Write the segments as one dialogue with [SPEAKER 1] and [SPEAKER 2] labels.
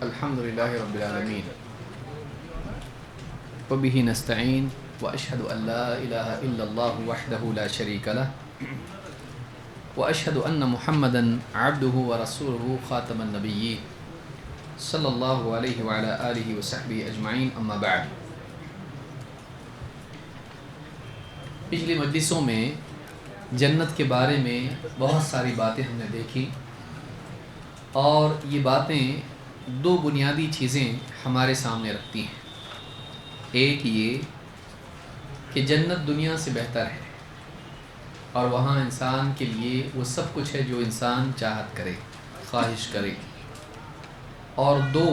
[SPEAKER 1] الحمدللہ رب العالمین وبہ نستعین واشہد ان لا الہ الا اللہ وحدہ لا شریک لہ واشہد ان محمدا عبدہ ورسولہ خاتم النبیین صلی اللہ علیہ وعلی آلہ وصحبہ اجمعین اما بعد۔ پچھلی مجلسوں میں جنت کے بارے میں بہت ساری باتیں ہم نے دیکھی، اور یہ باتیں دو بنیادی چیزیں ہمارے سامنے رکھتی ہیں۔ ایک یہ کہ جنت دنیا سے بہتر ہے اور وہاں انسان کے لیے وہ سب کچھ ہے جو انسان چاہت کرے، خواہش کرے، اور دو،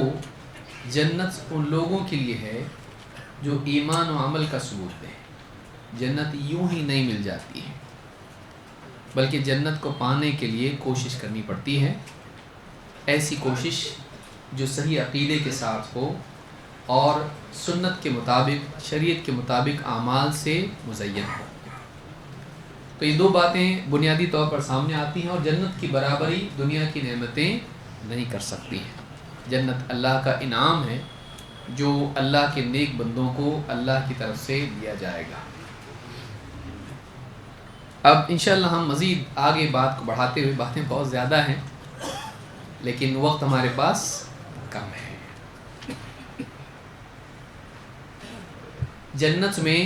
[SPEAKER 1] جنت ان لوگوں کے لیے ہے جو ایمان و عمل کا ثبوت دے۔ جنت یوں ہی نہیں مل جاتی ہے، بلکہ جنت کو پانے کے لیے کوشش کرنی پڑتی ہے، ایسی کوشش جو صحیح عقیدے کے ساتھ ہو اور سنت کے مطابق، شریعت کے مطابق اعمال سے مزین ہو۔ تو یہ دو باتیں بنیادی طور پر سامنے آتی ہیں، اور جنت کی برابری دنیا کی نعمتیں نہیں کر سکتی ہیں۔ جنت اللہ کا انعام ہے جو اللہ کے نیک بندوں کو اللہ کی طرف سے دیا جائے گا۔ اب انشاءاللہ ہم مزید آگے بات کو بڑھاتے ہوئے، باتیں بہت زیادہ ہیں لیکن وقت ہمارے پاس کم ہے۔ جنت میں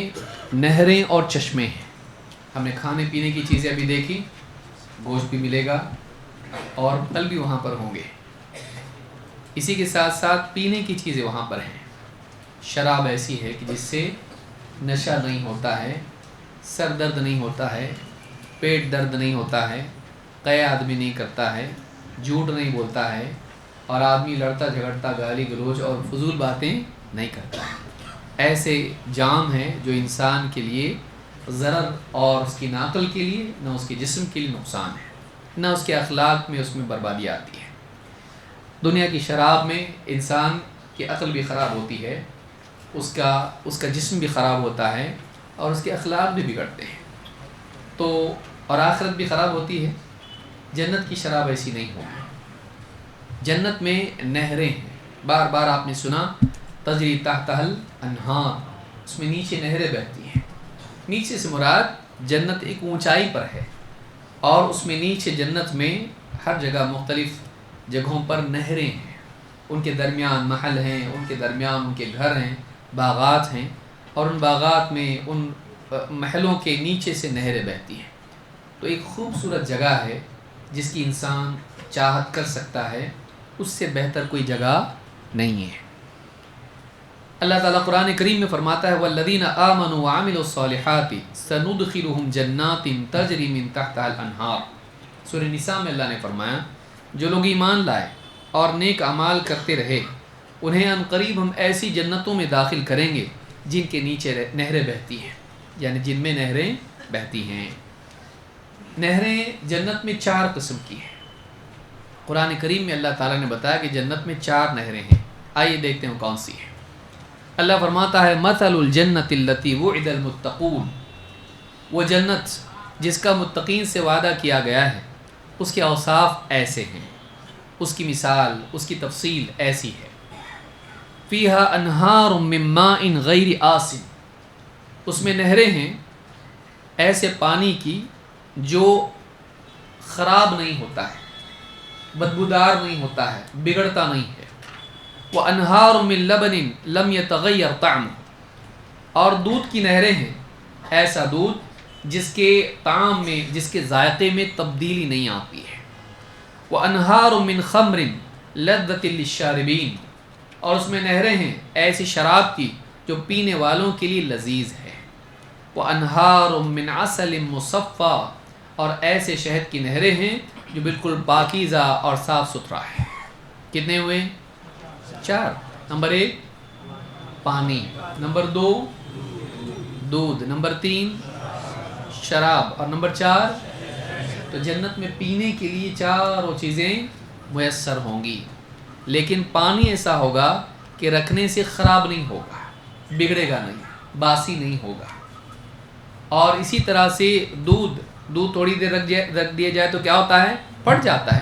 [SPEAKER 1] نہریں اور چشمے ہیں۔ ہم نے کھانے پینے کی چیزیں ابھی دیکھی، گوشت بھی ملے گا اور پھل بھی وہاں پر ہوں گے۔ اسی کے ساتھ ساتھ پینے کی چیزیں وہاں پر ہیں۔ شراب ایسی ہے کہ جس سے نشہ نہیں ہوتا ہے، سر درد نہیں ہوتا ہے، پیٹ درد نہیں ہوتا ہے، قے آدمی نہیں کرتا ہے، جھوٹ نہیں بولتا ہے، اور آدمی لڑتا جھگڑتا، گالی گلوچ اور فضول باتیں نہیں کرتا ہے۔ ایسے جام ہیں جو انسان کے لیے ضرر، اور اس کی نہ عقل کے لیے نہ اس کے جسم کے لیے نقصان ہے، نہ اس کے اخلاق میں اس میں بربادی آتی ہے۔ دنیا کی شراب میں انسان کی عقل بھی خراب ہوتی ہے، اس کا جسم بھی خراب ہوتا ہے، اور اس کے اخلاق بھی بگڑتے ہیں، تو اور آخرت بھی خراب ہوتی ہے۔ جنت کی شراب ایسی نہیں ہوگی۔ جنت میں نہریں ہیں، بار بار آپ نے سنا تجری تحتہا الانہار، اس میں نیچے نہریں بہتی ہیں۔ نیچے سے مراد جنت ایک اونچائی پر ہے، اور اس میں نیچے جنت میں ہر جگہ مختلف جگہوں پر نہریں ہیں، ان کے درمیان محل ہیں، ان کے درمیان ان کے گھر ہیں، باغات ہیں، اور ان باغات میں ان محلوں کے نیچے سے نہریں بہتی ہیں۔ تو ایک خوبصورت جگہ ہے جس کی انسان چاہت کر سکتا ہے، اس سے بہتر کوئی جگہ نہیں ہے۔ اللہ تعالیٰ قرآن کریم میں فرماتا ہے وَالَّذِينَ آمَنُوا وَعَمِلُوا الصَّالِحَاتِ سَنُدْخِلُهُمْ جَنَّاتٍ تَجْرِي مِن تَحْتِهَا الْأَنْهَارُ۔ سورہ نساء میں اللہ نے فرمایا جو لوگ ایمان لائے اور نیک اعمال کرتے رہے، انہیں ان قریب ہم ایسی جنتوں میں داخل کریں گے جن کے نیچے نہریں بہتی ہیں، یعنی جن میں نہریں بہتی ہیں۔ نہریں جنت میں 4 قسم کی ہیں۔ قرآن کریم میں اللہ تعالیٰ نے بتایا کہ جنت میں 4 نہریں ہیں۔ آئیے دیکھتے ہیں کون سی ہیں۔ اللہ فرماتا ہے مثل الجنت التی وعد المتقون، وہ جنت جس کا متقین سے وعدہ کیا گیا ہے، اس کے اوصاف ایسے ہیں، اس کی مثال، اس کی تفصیل ایسی ہے۔ فیہا انہار من ماء غیر آسن، اس میں نہریں ہیں ایسے پانی کی جو خراب نہیں ہوتا ہے، بدبودار نہیں ہوتا ہے، بگڑتا نہیں ہے۔ وَأَنْهَارٌ مِّن لَبَنٍ لَمْ يَتَغَيَّرْ طَعْمُهُ، اور دودھ کی نہریں ہیں، ایسا دودھ جس کے طعم میں، جس کے ذائقے میں تبدیلی نہیں آتی ہے۔ وَأَنْهَارٌ مِّن خَمْرٍ لَذَّةٍ لِلشَّارِبِينَ، اور اس میں نہریں ہیں ایسی شراب کی جو پینے والوں کے لیے لذیذ ہے۔ وَأَنْهَارٌ مِّنْ عَسَلٍ مُّصَفًّى، اور ایسے شہد کی نہریں ہیں جو بالکل پاکیزہ اور صاف ستھرا ہے۔ کتنے ہوئے؟ 4۔ نمبر 1 پانی، نمبر 2 دودھ، نمبر 3 شراب، اور نمبر 4 تو جنت میں پینے کے لیے 4 چیزیں میسر ہوں گی، لیکن پانی ایسا ہوگا کہ رکھنے سے خراب نہیں ہوگا، بگڑے گا نہیں، باسی نہیں ہوگا۔ اور اسی طرح سے دودھ تھوڑی دیر رکھ دیا جائے تو کیا ہوتا ہے؟ پھٹ جاتا ہے۔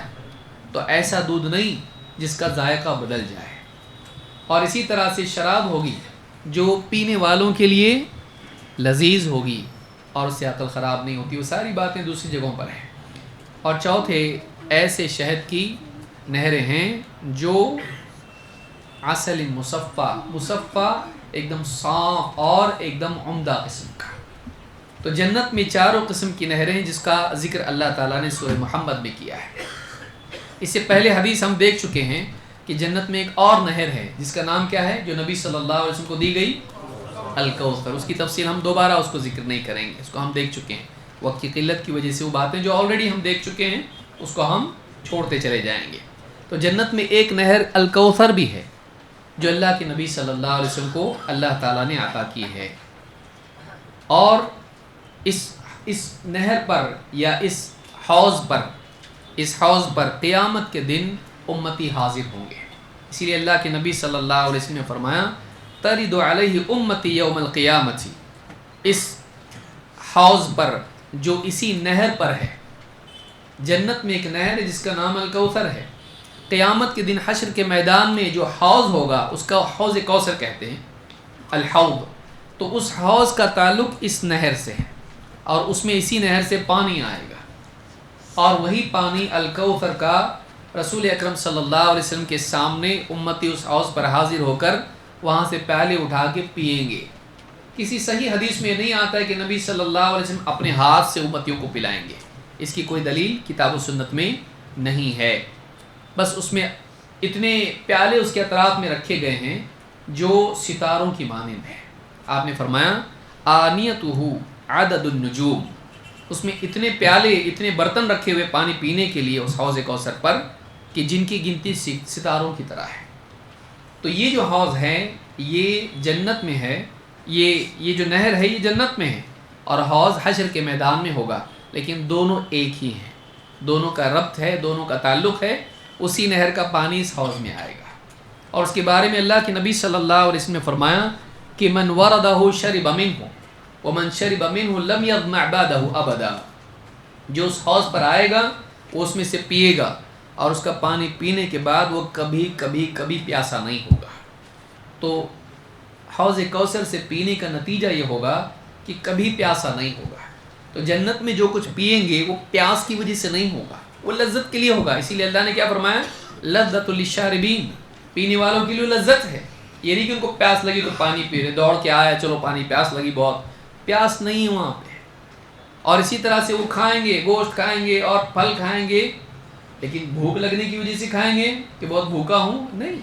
[SPEAKER 1] تو ایسا دودھ نہیں جس کا ذائقہ بدل جائے، اور اسی طرح سے شراب ہوگی جو پینے والوں کے لیے لذیذ ہوگی اور اس سے عقل خراب نہیں ہوتی. وہ ساری باتیں دوسری جگہوں پر ہیں. اور چوتھے ایسے شہد کی نہریں ہیں جو عسل مصفہ ایک دم صاف اور ایک دم عمدہ قسم کا. تو جنت میں چاروں قسم کی نہریں ہیں جس کا ذکر اللہ تعالیٰ نے سورہ محمد میں کیا ہے. اس سے پہلے حدیث ہم دیکھ چکے ہیں کہ جنت میں ایک اور نہر ہے جس کا نام کیا ہے, جو نبی صلی اللہ علیہ وسلم کو دی گئی, الکوثر. اس کی تفصیل ہم دوبارہ اس کو ذکر نہیں کریں گے, اس کو ہم دیکھ چکے ہیں. وقت کی قلت کی وجہ سے وہ باتیں جو آلریڈی ہم دیکھ چکے ہیں اس کو ہم چھوڑتے چلے جائیں گے. تو جنت میں ایک نہر الکوثر بھی ہے جو اللہ کے نبی صلی اللہ علیہ وسلم کو اللہ تعالیٰ نے عطا کی ہے. اور اس نہر پر یا اس حوض پر قیامت کے دن امتی حاضر ہوں گے. اسی لیے اللہ کے نبی صلی اللہ علیہ وسلم نے فرمایا ترد علیہ امتی یوم القیامت. اس حوض پر جو اسی نہر پر ہے, جنت میں ایک نہر ہے جس کا نام الکوثر ہے, قیامت کے دن حشر کے میدان میں جو حوض ہوگا اس کا حوض کوثر کہتے ہیں, الحوض. تو اس حوض کا تعلق اس نہر سے ہے اور اس میں اسی نہر سے پانی آئے گا, اور وہی پانی الکوثر کا رسول اکرم صلی اللہ علیہ وسلم کے سامنے امتی اس حوض پر حاضر ہو کر وہاں سے پیالے اٹھا کے پئیں گے. کسی صحیح حدیث میں نہیں آتا ہے کہ نبی صلی اللہ علیہ وسلم اپنے ہاتھ سے امتیوں کو پلائیں گے. اس کی کوئی دلیل کتاب و سنت میں نہیں ہے. بس اس میں اتنے پیالے اس کے اطراف میں رکھے گئے ہیں جو ستاروں کی مانند ہیں. آپ نے فرمایا آنیتہ عدد النجوم. اس میں اتنے پیالے, اتنے برتن رکھے ہوئے پانی پینے کے لیے اس حوض کوثر پر کہ جن کی گنتی ستاروں کی طرح ہے. تو یہ جو حوض ہے یہ جنت میں ہے, یہ جو نہر ہے یہ جنت میں ہے, اور حوض حشر کے میدان میں ہوگا. لیکن دونوں ایک ہی ہیں, دونوں کا ربط ہے, دونوں کا تعلق ہے. اسی نہر کا پانی اس حوض میں آئے گا. اور اس کے بارے میں اللہ کے نبی صلی اللہ علیہ وسلم نے فرمایا کہ من وردہ شرب منہ ومن شرب منہ لم یظمأ بعدہ ابدا. جو اس حوض پر آئے گا وہ اس میں سے پیے گا, اور اس کا پانی پینے کے بعد وہ کبھی پیاسا نہیں ہوگا. تو حوض کوثر سے پینے کا نتیجہ یہ ہوگا کہ کبھی پیاسا نہیں ہوگا. تو جنت میں جو کچھ پئیں گے وہ پیاس کی وجہ سے نہیں ہوگا, وہ لذت کے لیے ہوگا. اسی لیے اللہ نے کیا فرمایا, لذت للشاربین, پینے والوں کے لیے لذت ہے. یہ نہیں کہ ان کو پیاس لگی تو پانی پی رہے, دوڑ کے آیا چلو پانی, پیاس لگی بہت, پیاس نہیں ہے وہاں پہ. اور اسی طرح سے وہ کھائیں گے, گوشت کھائیں گے اور پھل کھائیں گے, لیکن بھوک لگنے کی وجہ سے کھائیں گے کہ بہت بھوکا ہوں, نہیں,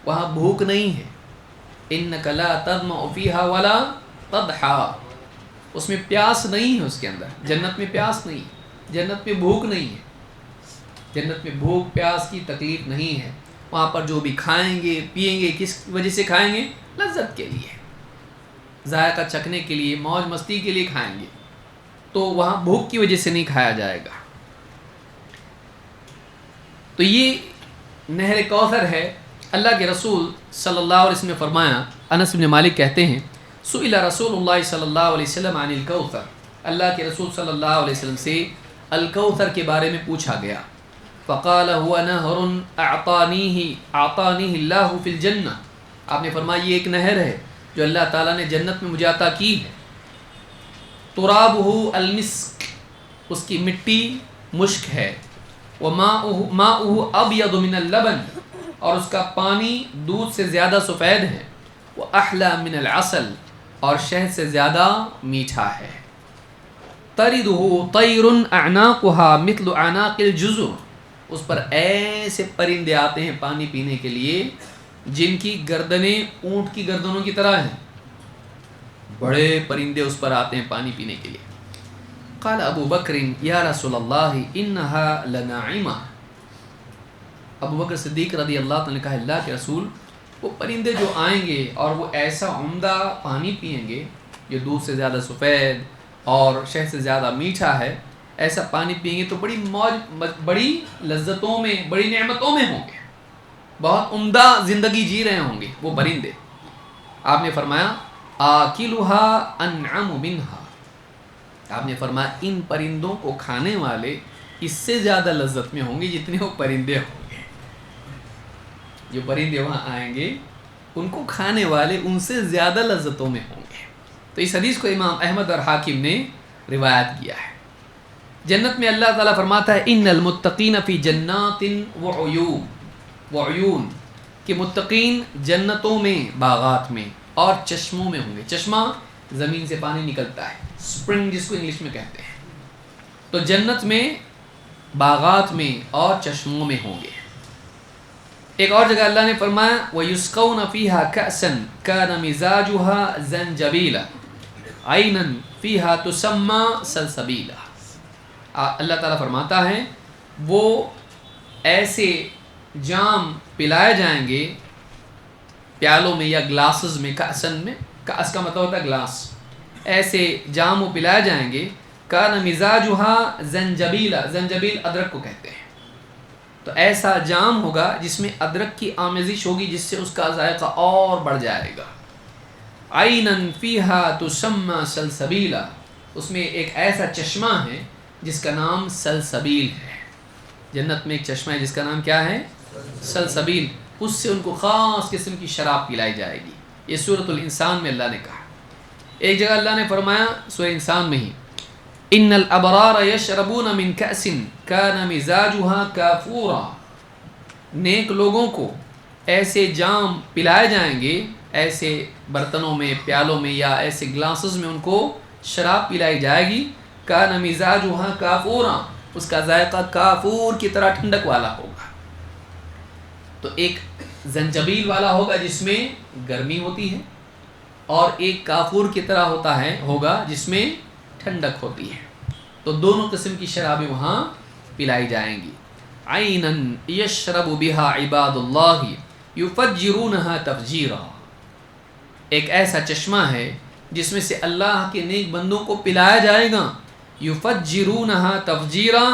[SPEAKER 1] وہاں بھوک نہیں ہے. انک لا تظمأ فیہا ولا تضحا. اس میں پیاس نہیں ہے, اس کے اندر جنت میں پیاس نہیں, جنت میں بھوک نہیں ہے. جنت میں بھوک پیاس کی تکلیف نہیں ہے. وہاں پر جو بھی کھائیں گے پئیں گے کس وجہ سے کھائیں گے, لذت کے لیے, ذائقہ چکھنے کے لیے, موج مستی کے لیے کھائیں گے. تو وہاں بھوک کی وجہ سے نہیں کھایا جائے گا. تو یہ نہر کوثر ہے. اللہ کے رسول صلی اللہ علیہ وسلم نے فرمایا, انس بن مالک کہتے ہیں سئل رسول اللہ صلی اللہ علیہ وسلم عن الکوثر. اللہ کے رسول صلی اللہ علیہ وسلم سے الکوثر کے بارے میں پوچھا گیا. فقال هو نهر اعطانیہ اللہ فی الجنہ. آپ نے فرمایا یہ ایک نہر ہے جو اللہ تعالیٰ نے جنت میں مجھے عطا کی ہے. ترابہ المسک, اس کی مٹی مشک ہے. وماؤہ ابیض من اللبن, اور اس کا پانی دودھ سے زیادہ سفید ہے. واحلی من العسل, اور شہد سے زیادہ میٹھا ہے. تردہ طیر اعناقها مثل اعناق الجزر. اس پر ایسے پرندے آتے ہیں پانی پینے کے لیے جن کی گردنیں اونٹ کی گردنوں کی طرح ہیں. بڑے پرندے اس پر آتے ہیں پانی پینے کے لیے. قال ابو بکر یا رسول اللہ انہا لناعمہ. ابو بکر صدیق رضی اللہ عنہ نے کہا اللہ کے رسول, وہ پرندے جو آئیں گے اور وہ ایسا عمدہ پانی پئیں گے جو دودھ سے زیادہ سفید اور شہد سے زیادہ میٹھا ہے, ایسا پانی پئیں گے تو بڑی موج, بڑی لذتوں میں, بڑی نعمتوں میں ہوں گے, بہت عمدہ زندگی جی رہے ہوں گے وہ پرندے. آپ نے فرمایا آکلھا انعم منہا. آپ نے فرمایا ان پرندوں کو کھانے والے اس سے زیادہ لذت میں ہوں گے جتنے وہ پرندے ہوں گے. جو پرندے وہاں آئیں گے ان کو کھانے والے ان سے زیادہ لذتوں میں ہوں گے. تو اس حدیث کو امام احمد اور حاکم نے روایت کیا ہے. جنت میں اللہ تعالیٰ فرماتا ہے ان المتقین فی جنات وعیون کہ متقین جنتوں میں، باغات میں اور چشموں میں ہوں گے. چشمہ زمین سے پانی نکلتا ہے، سپرنگ جس کو انگلش میں کہتے ہیں. تو جنت میں، باغات میں اور چشموں میں ہوں گے. ایک اور جگہ اللہ نے فرمایا وَيُسْقَوْنَ فِيهَا كَأْسًا كَانَ مِزَاجُهَا زَنْجَبِيلًا عَيْنًا فِيهَا تُسَمَّى سَلْسَبِيلًا. اللہ تعالیٰ فرماتا ہے وہ ایسے جام پلائے جائیں گے پیالوں میں یا گلاسز میں. کأسن میں، کأس کا مطلب ہوتا ہے گلاس. ایسے جام وہ پلائے جائیں گے کان مزاجها زنجبیلا، زنجبیل ادرک کو کہتے ہیں. تو ایسا جام ہوگا جس میں ادرک کی آمیزش ہوگی جس سے اس کا ذائقہ اور بڑھ جائے گا. عینا فیہا تسمى سلسبیلا، اس میں ایک ایسا چشمہ ہے جس کا نام سلسبیل ہے. جنت میں ایک چشمہ ہے جس کا نام کیا ہے؟ سلسبیل. اس سے ان کو خاص قسم کی شراب پلائی جائے گی. یہ سورۃ الانسان میں اللہ نے کہا. ایک جگہ اللہ نے فرمایا سورہ انسان میں ہی ان الابرار یشربون من کأس کان مزاجها کافورا. نیک لوگوں کو ایسے جام پلائے جائیں گے، ایسے برتنوں میں، پیالوں میں یا ایسے گلاسز میں ان کو شراب پلائی جائے گی. کان مزاجها کافورا، اس کا ذائقہ کافور کی طرح ٹھنڈک والا ہوگا. تو ایک زنجبیل والا ہوگا جس میں گرمی ہوتی ہے، اور ایک کافور کی طرح ہوگا جس میں ٹھنڈک ہوتی ہے. تو دونوں قسم کی شرابیں وہاں پلائی جائیں گی. عینا یشرب بها عباد اللہ یفجرونها تفجیرا. ایک ایسا چشمہ ہے جس میں سے اللہ کے نیک بندوں کو پلایا جائے گا. یفجرونها تفجیرا،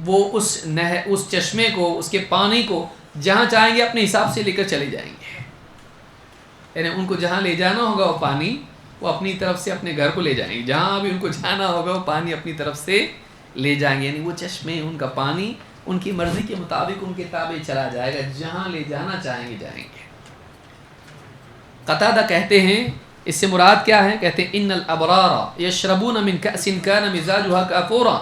[SPEAKER 1] وہ اس چشمے کو، اس کے پانی کو جہاں چاہیں گے اپنے حساب سے لے کر چلے جائیں گے. یعنی ان کو جہاں لے جانا ہوگا وہ پانی وہ اپنی طرف سے اپنے گھر کو لے جائیں گے. جہاں بھی ان کو جانا ہوگا وہ پانی اپنی طرف سے لے جائیں گے. یعنی وہ چشمے، ان کا پانی ان کی مرضی کے مطابق ان کے تابع چلا جائے گا، جہاں لے جانا چاہیں گے جائیں گے. قتادہ کہتے ہیں اس سے مراد کیا ہے؟ کہتے ہیں ان الابرار یشربون من کأس کان مزاجها کافورا.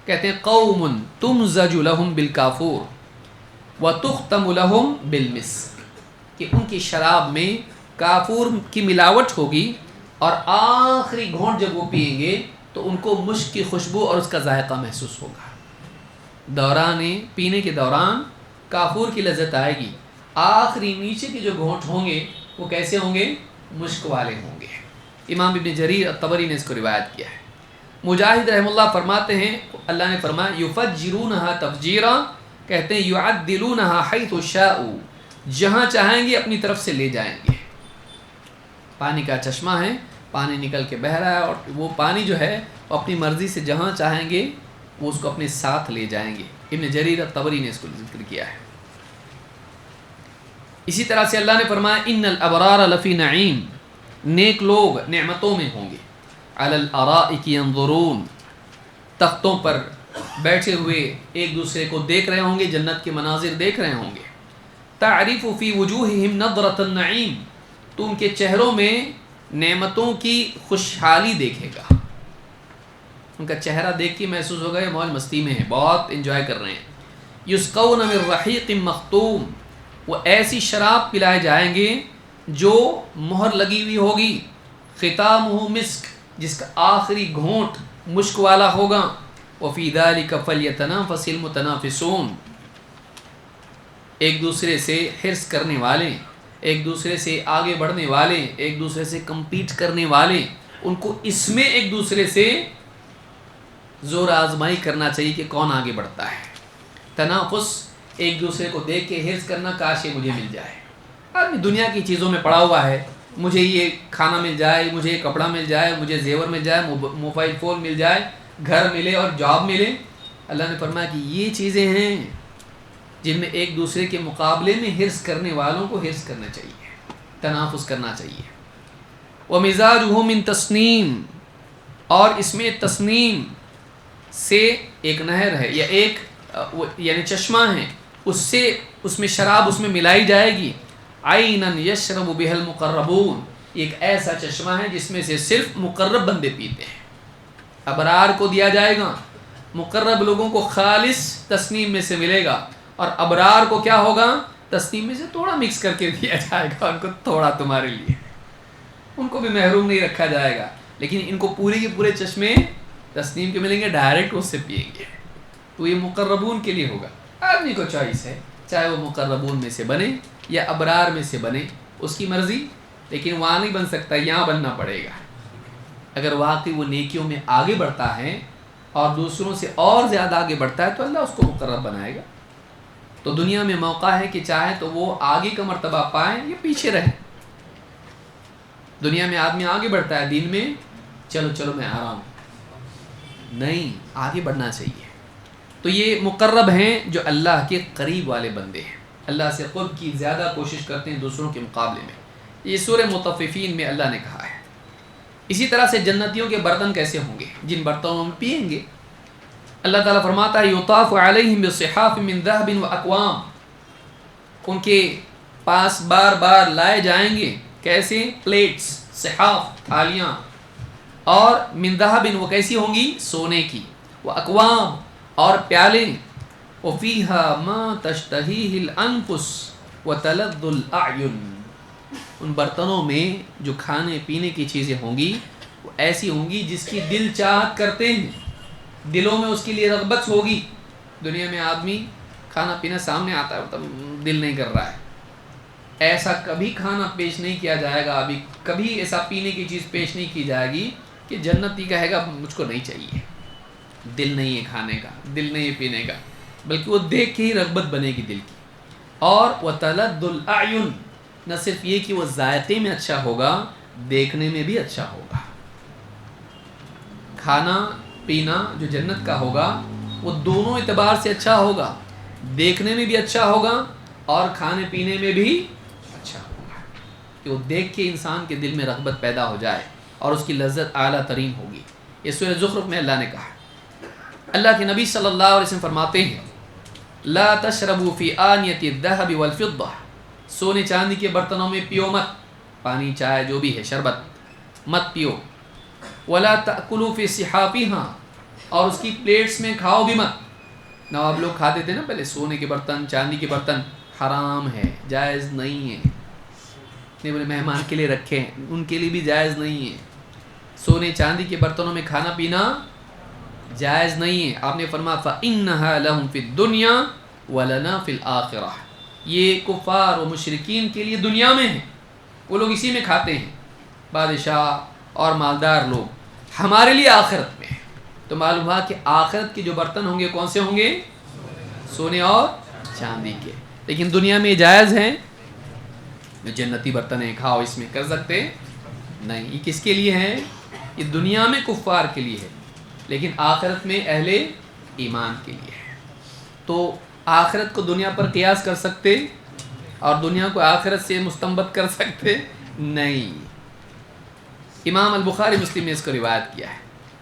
[SPEAKER 1] کہتے ہیں قوم تمزج لهم بالکافور وتختم لهم بالمسک، کہ ان کی شراب میں کافور کی ملاوٹ ہوگی اور آخری گھونٹ جب وہ پئیں گے تو ان کو مشک کی خوشبو اور اس کا ذائقہ محسوس ہوگا. دوران پینے کے دوران کافور کی لذت آئے گی، آخری نیچے کے جو گھونٹ ہوں گے وہ کیسے ہوں گے؟ مشک والے ہوں گے. امام ابن جریر الطبری نے اس کو روایت کیا ہے. مجاہد رحم اللہ فرماتے ہیں اللہ نے فرمایا یفجرونها تفجیرا، کہتے ہیں یعدلونها حیث شاءوا، جہاں چاہیں گے اپنی طرف سے لے جائیں گے. پانی کا چشمہ ہے، پانی نکل کے بہہ رہا ہے، اور وہ پانی جو ہے وہ اپنی مرضی سے جہاں چاہیں گے وہ اس کو اپنے ساتھ لے جائیں گے. ابن جریر الطبری نے اس کو ذکر کیا ہے. اسی طرح سے اللہ نے فرمایا ان الابرار لفی نعیم، نیک لوگ نعمتوں میں ہوں گے. علی الارائک ینظرون، تختوں پر بیٹھے ہوئے ایک دوسرے کو دیکھ رہے ہوں گے، جنت کے مناظر دیکھ رہے ہوں گے. تعریف فی وجوہہم نظرۃ النعیم، تو ان کے چہروں میں نعمتوں کی خوشحالی دیکھے گا. ان کا چہرہ دیکھ کے محسوس ہوگا یہ موج مستی میں ہے، بہت انجوائے کر رہے ہیں. یسقون من رحیق مختوم، وہ ایسی شراب پلائے جائیں گے جو مہر لگی ہوئی ہوگی. ختامہ مسک، جس کا آخری گھونٹ مشک والا ہوگا. وفی ذلک فلیتنافس المتنافسون، ایک دوسرے سے حرص کرنے والے، ایک دوسرے سے آگے بڑھنے والے، ایک دوسرے سے کمپیٹ کرنے والے، ان کو اس میں ایک دوسرے سے زور آزمائی کرنا چاہیے کہ کون آگے بڑھتا ہے. تنافس، ایک دوسرے کو دیکھ کے حرص کرنا، کاش یہ مجھے مل جائے. آدمی دنیا کی چیزوں میں پڑا ہوا ہے، مجھے یہ کھانا مل جائے، مجھے یہ کپڑا مل جائے، مجھے زیور مل جائے، موبائل فون مل جائے، گھر ملے اور جاب ملے. اللہ نے فرمایا کہ یہ چیزیں ہیں جن میں ایک دوسرے کے مقابلے میں حرص کرنے والوں کو حرص کرنا چاہیے، تنافس کرنا چاہیے. وَمِزَاجُهُ مِن تَسْنِيم، اور اس میں تسنیم سے ایک نہر ہے یا ایک یعنی چشمہ ہے، اس سے اس میں شراب اس میں ملائی جائے گی. عینن یشرب بها المقربون، ایک ایسا چشمہ ہے جس میں سے صرف مقرب بندے پیتے ہیں. ابرار کو دیا جائے گا، مقرب لوگوں کو خالص تسنیم میں سے ملے گا، اور ابرار کو کیا ہوگا؟ تسنیم میں سے تھوڑا مکس کر کے دیا جائے گا، ان کو تھوڑا تمہارے لیے، ان کو بھی محروم نہیں رکھا جائے گا. لیکن ان کو پورے کے پورے چشمے تسنیم کے ملیں گے، ڈائریکٹ اس سے پئیں گے. تو یہ مقربون کے لیے ہوگا. آدمی کو چوائس ہے، چاہے وہ مقربون میں سے بنے یا ابرار میں سے بنے، اس کی مرضی. لیکن وہاں نہیں بن سکتا، یہاں بننا پڑے گا. اگر واقعی وہ نیکیوں میں آگے بڑھتا ہے اور دوسروں سے اور زیادہ آگے بڑھتا ہے تو اللہ اس کو مقرب بنائے گا. تو دنیا میں موقع ہے کہ چاہے تو وہ آگے کا مرتبہ پائیں یا پیچھے رہیں. دنیا میں آدمی آگے بڑھتا ہے دین میں، چلو میں آ رہا ہوں، نہیں، آگے بڑھنا چاہیے. تو یہ مقرب ہیں جو اللہ کے قریب والے بندے ہیں، اللہ سے قرب کی زیادہ کوشش کرتے ہیں دوسروں کے مقابلے میں. یہ سورہ مطففین میں اللہ نے کہا ہے. اسی طرح سے جنتیوں کے برتن کیسے ہوں گے؟ جن برتنوں میں پئیں گے. اللہ تعالیٰ فرماتا ہے یطاف علیہم بصحاف من ذہب واکوام، ان کے پاس بار بار لائے جائیں گے کیسے؟ پلیٹس، صحاف، تھالیاں، اور من ذہب، وہ کیسی ہوں گی؟ سونے کی. واکوام، اور پیالے. وفیہا ما تشتہیہ الانفس وتلذ الاعین، ان برتنوں میں جو کھانے پینے کی چیزیں ہوں گی وہ ایسی ہوں گی جس کی دل چاہت کرتے ہیں، دلوں میں اس کے لیے رغبت ہوگی. دنیا میں آدمی کھانا پینا سامنے آتا ہے، مطلب دل نہیں کر رہا ہے. ایسا کبھی کھانا پیش نہیں کیا جائے گا، ابھی کبھی ایسا پینے کی چیز پیش نہیں کی جائے گی کہ جنتی کہے گا مجھ کو نہیں چاہیے، دل نہیں ہے کھانے کا، دل نہیں ہے پینے کا، بلکہ وہ دیکھ کے ہی رغبت بنے گی دل کی. اور وَتَلَدُّ الْأَعْيُنِ، نہ صرف یہ کہ وہ ذائقے میں اچھا ہوگا، دیکھنے میں بھی اچھا ہوگا. کھانا پینا جو جنت کا ہوگا وہ دونوں اعتبار سے اچھا ہوگا، دیکھنے میں بھی اچھا ہوگا اور کھانے پینے میں بھی اچھا ہوگا، کہ وہ دیکھ کے انسان کے دل میں رغبت پیدا ہو جائے اور اس کی لذت اعلیٰ ترین ہوگی. یہ سورہ زخرف میں اللہ نے کہا. اللہ کے نبی صلی اللہ علیہ وسلم فرماتے ہیں لا تشربوا فی آنیۃ الذہب والفضہ، سونے چاندی کے برتنوں میں پیو مت، پانی چائے جو بھی ہے شربت مت پیو. ولا تأکلوا فی صحافہا، اور اس کی پلیٹس میں کھاؤ بھی مت. نواب لوگ کھاتے تھے نا پہلے، سونے کے برتن، چاندی کے برتن، حرام ہے، جائز نہیں ہے. اتنے بڑے مہمان کے لیے رکھے ہیں، ان کے لیے بھی جائز نہیں ہے. سونے چاندی کے برتنوں میں کھانا پینا جائز نہیں ہے. آپ نے فرمایا فَإِنَّهَا لَهُمْ فِي الدُّنْيَا وَلَنَا فِي الْآخِرَةِ، یہ کفار و مشرکین کے لیے دنیا میں ہیں، وہ لوگ اسی میں کھاتے ہیں، بادشاہ اور مالدار لوگ. ہمارے لیے آخرت میں. تو معلوم ہوا کہ آخرت کے جو برتن ہوں گے کون سے ہوں گے؟ سونے اور چاندی کے. لیکن دنیا میں جائز ہیں، جنتی برتن ہیں، کھاؤ، اس میں کر سکتے نہیں. یہ کس کے لیے ہے؟ یہ دنیا میں کفار کے لیے ہے، لیکن آخرت میں اہل ایمان کے لیے ہے. تو آخرت کو دنیا پر قیاس کر سکتے اور دنیا کو آخرت سے مستنبت کر سکتے نہیں. امام البخاری مسلم نے اس کو روایت کیا ہے.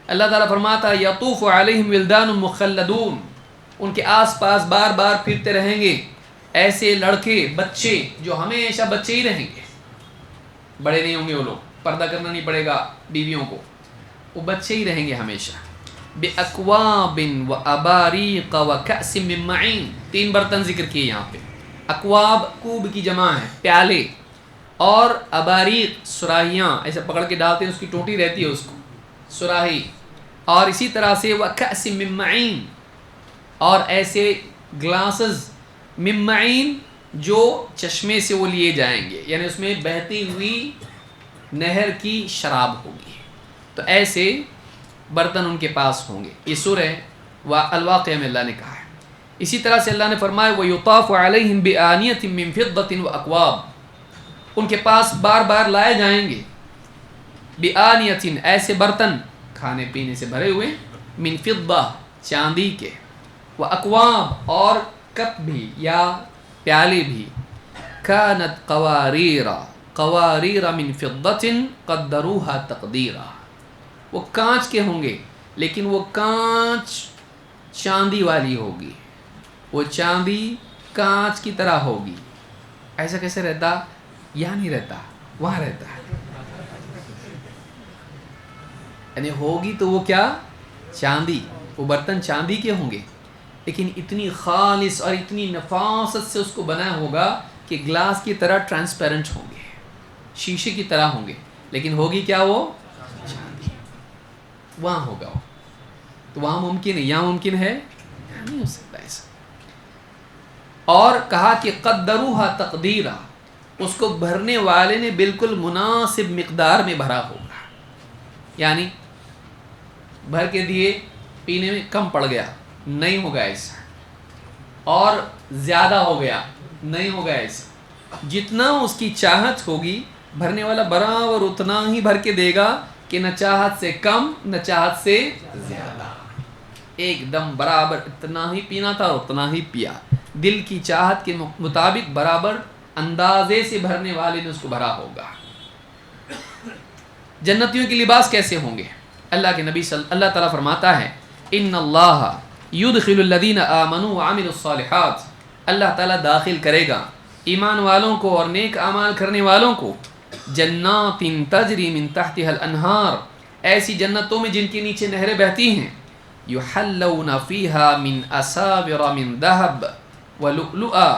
[SPEAKER 1] اللہ تعالیٰ فرماتا یطوف علیہم ولدان مخلدون، ان کے آس پاس بار بار پھرتے رہیں گے ایسے لڑکے، بچے جو ہمیشہ بچے ہی رہیں گے، بڑے نہیں ہوں گے. وہ لوگ پردہ کرنا نہیں پڑے گا بیویوں کو، وہ بچے ہی رہیں گے ہمیشہ. بِأَكْوَابٍ وَأَبَارِيقَ وَكَأْسٍ مِّن مَّعِينٍ، 3 برتن ذکر کیے یہاں پہ. اکواب کوب کی جمع ہے، پیالے، اور اباریق سراہیاں، ایسے پکڑ کے ڈالتے ہیں، اس کی ٹوٹی رہتی ہے اس کو سراہی. اور اسی طرح سے وَكَأْسٍ مِّن مَّعِينٍ، اور ایسے گلاسز مِّن مَّعِينٍ جو چشمے سے وہ لیے جائیں گے، یعنی اس میں بہتی ہوئی نہر کی شراب ہوگی. تو ایسے برتن ان کے پاس ہوں گے. یہ سورہ الواقعہ میں اللہ نے کہا ہے. اسی طرح سے اللہ نے فرمایا وَيُطَافُ عَلَيْهِمْ بِآنِيَةٍ مِّن فِضَّةٍ وَأَكْوَابٍ، ان کے پاس بار بار لائے جائیں گے بِآنِيَةٍ، ایسے برتن کھانے پینے سے بھرے ہوئے، من فضہ چاندی کے، وَأَكْوَابٍ اور کپ بھی یا پیالے بھی، كَانَتْ قَوَارِيرَ مِن فِضَّةٍ قَدَّرُوهَا تَقْدِيرًا، وہ کانچ کے ہوں گے لیکن وہ کانچ چاندی والی ہوگی، وہ چاندی کانچ کی طرح ہوگی. ایسا کیسے رہتا؟ یہاں نہیں رہتا، وہاں رہتا ہے. یعنی ہوگی تو وہ کیا؟ چاندی. وہ برتن چاندی کے ہوں گے، لیکن اتنی خالص اور اتنی نفاست سے اس کو بنا ہوگا کہ گلاس کی طرح ٹرانسپیرنٹ ہوں گے، شیشے کی طرح ہوں گے، لیکن ہوگی کیا؟ وہ چاندی. وہاں ہوگا وہ. تو وہاں ممکن ہے، یہاں ممکن ہے نہیں ہو سکتا ایسا. اور کہا کہ قدروها تقدیرا، اس کو بھرنے والے نے بالکل مناسب مقدار میں بھرا ہوگا. یعنی بھر کے دیے، پینے میں کم پڑ گیا، نہیں ہوگا ایسا. اور زیادہ ہو گیا، نہیں ہوگا ایسا. جتنا اس کی چاہت ہوگی، بھرنے والا برابر اتنا ہی بھر کے دے گا کہ نہ چاہت سے کم نہ چاہت سے زیادہ، ایک دم برابر. اتنا ہی پینا تھا اتنا ہی پیا، دل کی چاہت کے مطابق برابر اندازے سے بھرنے والے نے اس کو بھرا ہوگا. جنتیوں کے لباس کیسے ہوں گے؟ اللہ کے نبی اللہ تعالیٰ فرماتا ہے ان اللہ یدخل الذین آمنوا وعملوا الصالحات، اللہ تعالیٰ داخل کرے گا ایمان والوں کو اور نیک اعمال کرنے والوں کو جنات تجری من تحتها الانہار، ایسی جنتوں میں جن کے نیچے نہریں بہتی ہیں. یحلون فیہا من اساور من ذہب ولؤلؤا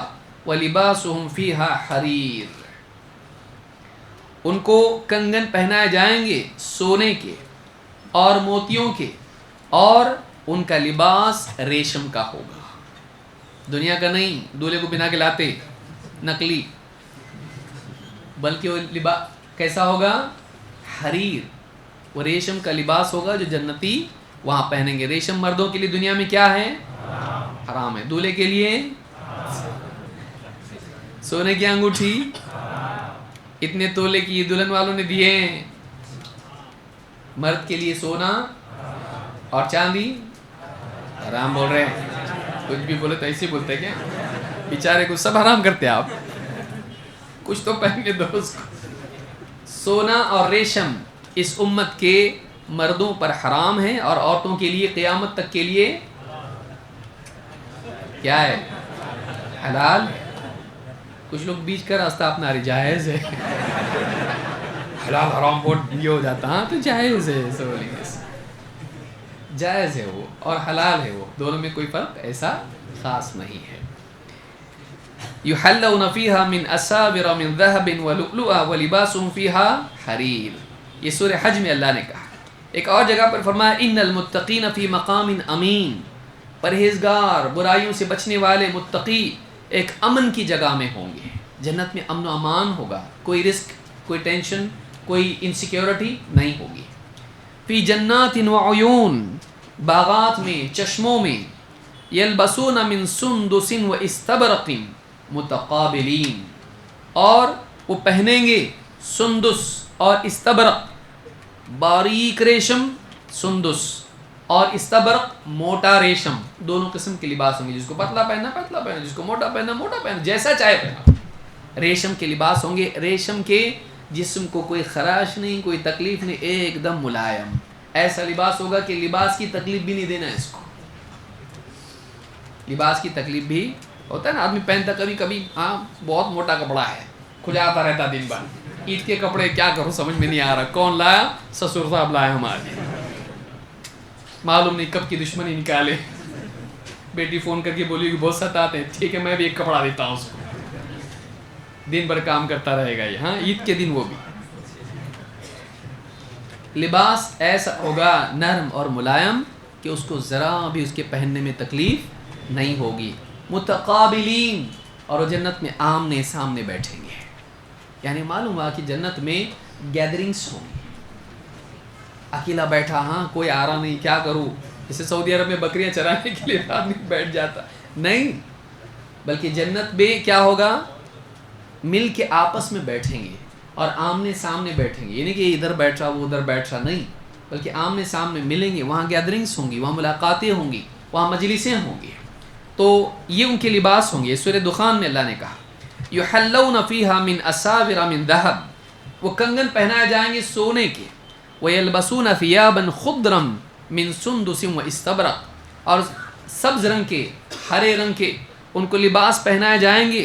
[SPEAKER 1] ولباسهم فیہا حریر، ان کو کنگن پہنائے جائیں گے سونے کے اور موتیوں کے، اور ان کا لباس ریشم کا ہوگا. دنیا کا نہیں، دولہے کو بنا کے لاتے نقلی، بلکہ وہ لباس کیسا ہوگا؟ حریر. وہ ریشم کا لباس ہوگا جو جنتی وہاں پہنیں گے. ریشم مردوں کے لیے دنیا میں کیا ہے؟ حرام ہے. دولہے کے لیے سونے کی انگوٹھی اتنے تولے کی دلہن والوں نے دیے ہیں. مرد کے لیے سونا اور چاندی حرام بول رہے ہیں. کچھ بھی بولے تو ایسے بولتے کیا؟ بیچارے کو سب حرام کرتے آپ، کچھ تو پہننے دو اس کو. سونا اور ریشم اس امت کے مردوں پر حرام ہے، اور عورتوں کے لیے قیامت تک کے لیے کیا ہے؟ حلال. کچھ لوگ بیچ کا راستہ اپنا رہے جائز ہے، حلال حرام بہت یہ ہو جاتا. ہاں تو جائز ہے، ایسا بولیں گے، جائز ہے وہ اور حلال ہے وہ، دونوں میں کوئی فرق ایسا خاص نہیں ہے. یحلون فیہا من اساور من ذہب ولؤلؤا ولباسهم فیہا حریر. یہ سورہ حج میں اللہ نے کہا. ایک اور جگہ پر فرمایا ان المتقین فی مقام امین، پرہیزگار برائیوں سے بچنے والے متقی ایک امن کی جگہ میں ہوں گے. جنت میں امن و امان ہوگا، کوئی رسک، کوئی ٹینشن، کوئی انسیکیورٹی نہیں ہوگی. فی جنات وعیون، باغات میں، چشموں میں. یلبسون من سندس و استبرق متقابلین، اور وہ پہنیں گے سندس اور استبرق، باریک ریشم سندس اور استبرق موٹا ریشم. دونوں قسم کے لباس ہوں گے. جس کو پتلا پہننا پتلا پہننا، جس کو موٹا پہننا موٹا پہننا، جیسا چاہے پہنا. ریشم کے لباس ہوں گے. ریشم کے جسم کو کوئی خراش نہیں، کوئی تکلیف نہیں، ایک دم ملائم. ایسا لباس ہوگا کہ لباس کی تکلیف بھی نہیں دینا اس کو. لباس کی تکلیف بھی ہوتا ہے نا، آدمی پہنتا کبھی کبھی ہاں بہت موٹا کپڑا ہے، کھلاتا رہتا دن بھر. عید کے کپڑے کیا کروں سمجھ میں نہیں آ رہا، کون لایا؟ سسر صاحب لایا ہمارے. معلوم نہیں کب کی دشمنی نکالے. بیٹی فون کر کے بولی کہ بہت ستاتے ہیں. ٹھیک ہے میں بھی ایک کپڑا دیتا ہوں اس کو، دن بھر کام کرتا رہے گا یہ. ہاں عید کے دن وہ بھی. لباس ایسا ہوگا نرم اور ملائم کہ اس کو ذرا بھی اس کے پہننے میں تکلیف نہیں ہوگی. متقابلین، اور وہ جنت میں آمنے سامنے بیٹھیں گے. یعنی معلوم ہوا کہ جنت میں گیدرنگس ہوں گی. اکیلا بیٹھا ہاں کوئی آ رہا نہیں کیا کروں، جیسے سعودی عرب میں بکریاں چرانے کے لیے آدمی بیٹھ جاتا نہیں، بلکہ جنت میں کیا ہوگا؟ مل کے آپس میں بیٹھیں گے اور آمنے سامنے بیٹھیں گے. یعنی کہ ادھر بیٹھ رہا وہ ادھر بیٹھ رہا نہیں، بلکہ آمنے سامنے ملیں گے. وہاں گیدرنگس ہوں گی، وہاں ملاقاتیں ہوں گی، وہاں مجلسیں ہوں گی. تو یہ ان کے لباس ہوں گے. سورہ دخان میں اللہ نے کہا یحلون فیہا من اساور من ذہب، وہ کنگن پہنائے جائیں گے سونے کے. ویلبسون ثیابا خضرا من سندس و استبرق، اور سبز رنگ کے، ہرے رنگ کے ان کو لباس پہنائے جائیں گے.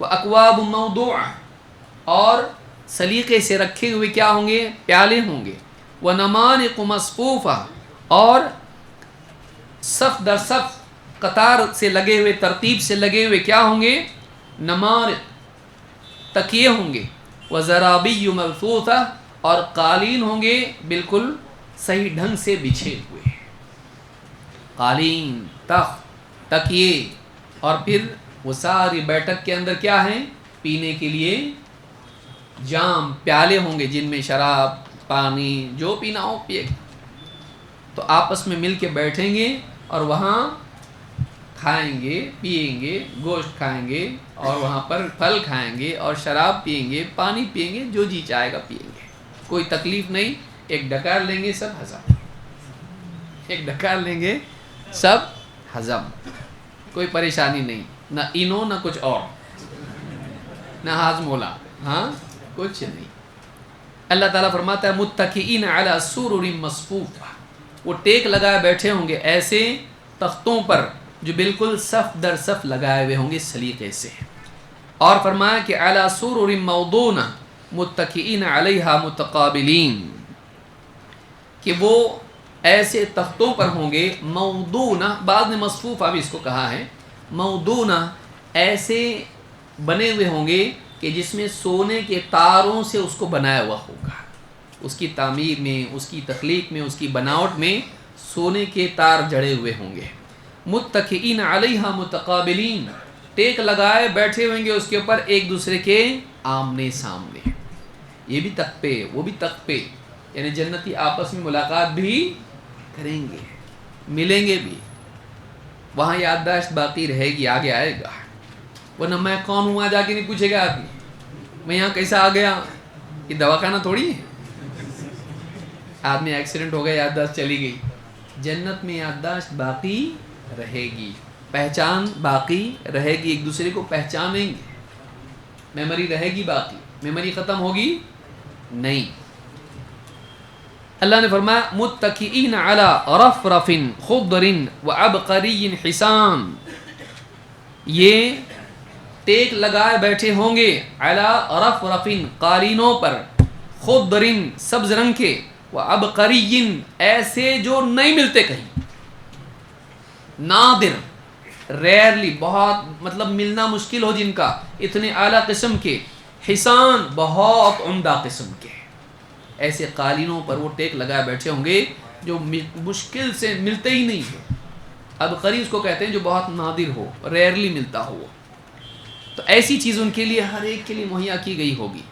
[SPEAKER 1] وَأَكْوَابٌ مَوْضُوعَةٌ اور سلیقے سے رکھے ہوئے کیا ہوں گے؟ پیالے ہوں گے. وَنَمَارِقُ مَصْفُوفَةٌ اور صف در صف قطار سے لگے ہوئے، ترتیب سے لگے ہوئے کیا ہوں گے؟ نمارق تکیے ہوں گے. وَزَرَابِيُّ مَبْثُوثَةٌ اور قالین ہوں گے بالکل صحیح ڈھنگ سے بچھے ہوئے. قالین، تخت، تکیے، اور پھر وہ ساری بیٹھک کے اندر کیا ہیں؟ پینے کے لیے جام، پیالے ہوں گے جن میں شراب، پانی، جو پینا ہو پیے. تو آپس میں مل کے بیٹھیں گے اور وہاں کھائیں گے، پئیں گے، گوشت کھائیں گے، اور وہاں پر پھل کھائیں گے اور شراب پئیں گے، پانی پئیں گے، جو جی چاہے گا پئیں گے. کوئی تکلیف نہیں. ایک ڈکار لیں گے سب ہضم، ایک ڈکار لیں گے سب ہضم، کوئی پریشانی نہیں، نہ اینو نہ کچھ اور، نہ ہاضمولا، ہاں کچھ نہیں. اللہ تعالیٰ فرماتا ہے متکئین علی سرر مصفوفہ، وہ ٹیک لگائے بیٹھے ہوں گے ایسے تختوں پر جو بالکل صف در صف لگائے ہوئے ہوں گے سلیقے سے. اور فرمایا کہ علی سرر موضونہ متکئین علیہا متقابلین، کہ وہ ایسے تختوں پر ہوں گے. موضونہ، بعض نے مصفوفہ بھی اس کو کہا ہے. موضونہ ایسے بنے ہوئے ہوں گے کہ جس میں سونے کے تاروں سے اس کو بنایا ہوا ہوگا. اس کی تعمیر میں، اس کی تخلیق میں، اس کی بناوٹ میں سونے کے تار جڑے ہوئے ہوں گے. متکئین علیہا متقابلین، ٹیک لگائے بیٹھے ہوئیں گے اس کے اوپر ایک دوسرے کے آمنے سامنے. یہ بھی تخت پہ، وہ بھی تخت پہ، یعنی جنتی آپس میں ملاقات بھی کریں گے، ملیں گے بھی. وہاں یادداشت باقی رہے گی، آگے آئے گا. ورنہ میں کون ہوں وہاں جا کے نہیں پوچھے گا آدمی، میں یہاں کیسا آ گیا؟ یہ دواخانہ تھوڑی ہے. آدمی ایکسیڈنٹ ہو گیا، یادداشت چلی گئی. جنت میں یادداشت باقی رہے گی، پہچان باقی رہے گی، ایک دوسرے کو پہچانیں گے، میموری رہے گی باقی. میموری ختم ہوگی نہیں. اللہ نے فرمایا متکئین علی رفرف خضر وعبقری حسان، یہ ٹیک لگائے بیٹھے ہوں گے علی رفرف قالینوں پر، خضر سبز رنگ کے، وعبقری ایسے جو نہیں ملتے کہیں، نادر، ریئرلی، بہت مطلب ملنا مشکل ہو جن کا، اتنے اعلیٰ قسم کے، حسان بہت عمدہ قسم کے. ایسے قالینوں پر وہ ٹیک لگائے بیٹھے ہوں گے جو مشکل سے ملتے ہی نہیں ہیں. عبقری اس کو کہتے ہیں جو بہت نادر ہو، ریئرلی ملتا ہو. تو ایسی چیز ان کے لیے ہر ایک کے لیے مہیا کی گئی ہوگی.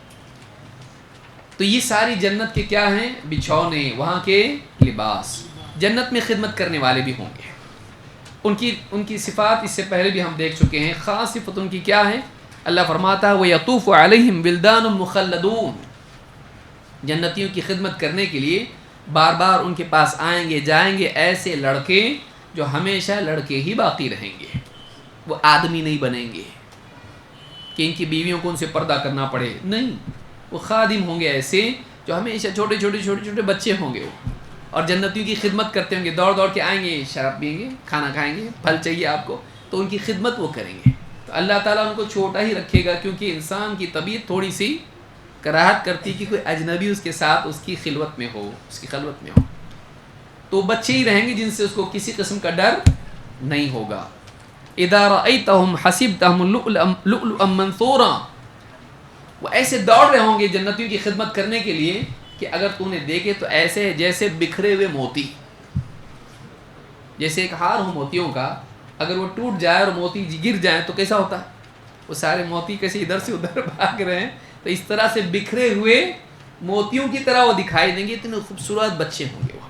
[SPEAKER 1] تو یہ ساری جنت کے کیا ہیں؟ بچھونے، وہاں کے لباس. جنت میں خدمت کرنے والے بھی ہوں گے. ان کی صفات اس سے پہلے بھی ہم دیکھ چکے ہیں. خاص صفت ان کی کیا ہے؟ اللہ فرماتا ہے وَيَطُوفُ عَلَيْهِمْ وِلْدَانٌ مُخَلَّدُونَ، جنتیوں کی خدمت کرنے کے لیے بار بار ان کے پاس آئیں گے جائیں گے ایسے لڑکے جو ہمیشہ لڑکے ہی باقی رہیں گے. وہ آدمی نہیں بنیں گے کہ ان کی بیویوں کو ان سے پردہ کرنا پڑے، نہیں. وہ خادم ہوں گے ایسے جو ہمیشہ چھوٹے چھوٹے بچے ہوں گے، اور جنتیوں کی خدمت کرتے ہوں گے. دوڑ دوڑ کے آئیں گے، شراب پئیں گے، کھانا کھائیں گے، پھل چاہیے آپ کو، تو ان کی خدمت وہ کریں گے. تو اللہ تعالیٰ ان کو چھوٹا ہی رکھے گا، کیونکہ انسان کی طبیعت تھوڑی سی کراہت کرتی کہ کوئی اجنبی اس کے ساتھ اس کی خلوت میں ہو، اس کی خلوت میں ہو. تو بچے ہی رہیں گے جن سے اس کو کسی قسم کا ڈر نہیں ہوگا. اذا رأيتهم حسبتهم لؤلؤا منثورا، وہ ایسے دوڑ رہے ہوں گے جنتیوں کی خدمت کرنے کے لیے کہ اگر تو نے دیکھے تو ایسے جیسے بکھرے ہوئے موتی. جیسے ایک ہار ہو موتیوں کا، اگر وہ ٹوٹ جائے اور موتی گر جائیں تو کیسا ہوتا ہے؟ وہ سارے موتی کیسے ادھر سے ادھر بھاگ رہے ہیں. تو اس طرح سے بکھرے ہوئے موتیوں کی طرح وہ دکھائی دیں گے. اتنے خوبصورت بچے ہوں گے وہ،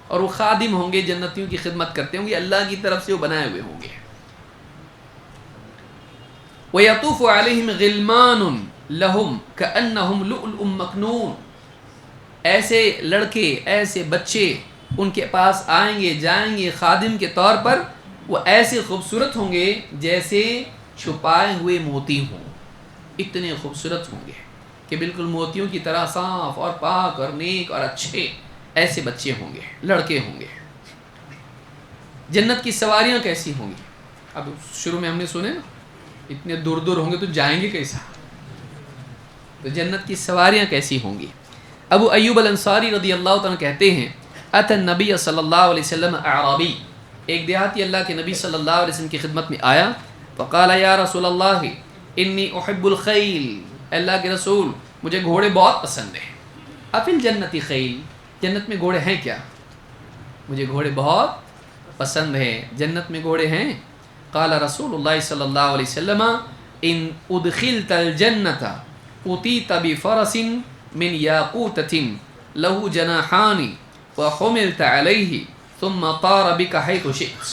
[SPEAKER 1] اور وہ خادم ہوں گے، جنتیوں کی خدمت کرتے ہوں گے، اللہ کی طرف سے وہ بنائے ہوئے ہوں گے. وَيَطُوفُ عَلَيْهِمْ غِلْمَانٌ لَهُمْ كَأَنَّهُمْ لُؤْلُؤٌ مَكْنُونٌ، ایسے لڑکے، ایسے بچے ان کے پاس آئیں گے جائیں گے خادم کے طور پر. وہ ایسے خوبصورت ہوں گے جیسے چھپائے ہوئے موتی ہوں. اتنے خوبصورت ہوں گے کہ بالکل موتیوں کی طرح صاف اور پاک اور نیک اور اچھے ایسے بچے ہوں گے، لڑکے ہوں گے. جنت کی سواریاں کیسی ہوں گی؟ اب شروع میں ہم نے سنے نا اتنے دور دور ہوں گے تو جائیں گے کیسا؟ تو جنت کی سواریاں کیسی ہوں گی؟ ابو ایوب الانصاری رضی اللہ تعالیٰ کہتے ہیں اتى النبی صلی اللہ علیہ وسلم اعرابی، ایک دیہاتی اللہ کے نبی صلی اللہ علیہ وسلم کی خدمت میں آیا، فقال یا رسول اللہ انی احب الخیل، اللہ کے رسول مجھے گھوڑے بہت پسند ہیں، افی الجنت خیل، جنت میں گھوڑے ہیں کیا؟ مجھے گھوڑے بہت پسند ہیں، جنت میں گھوڑے ہیں؟ قال رسول اللہ صلی اللہ علیہ وسلم ان ادخلت الجنت اتیت بفرس من یاقوتۃ له جناحان وحملت علیہ ثم طار بک حیث شئت،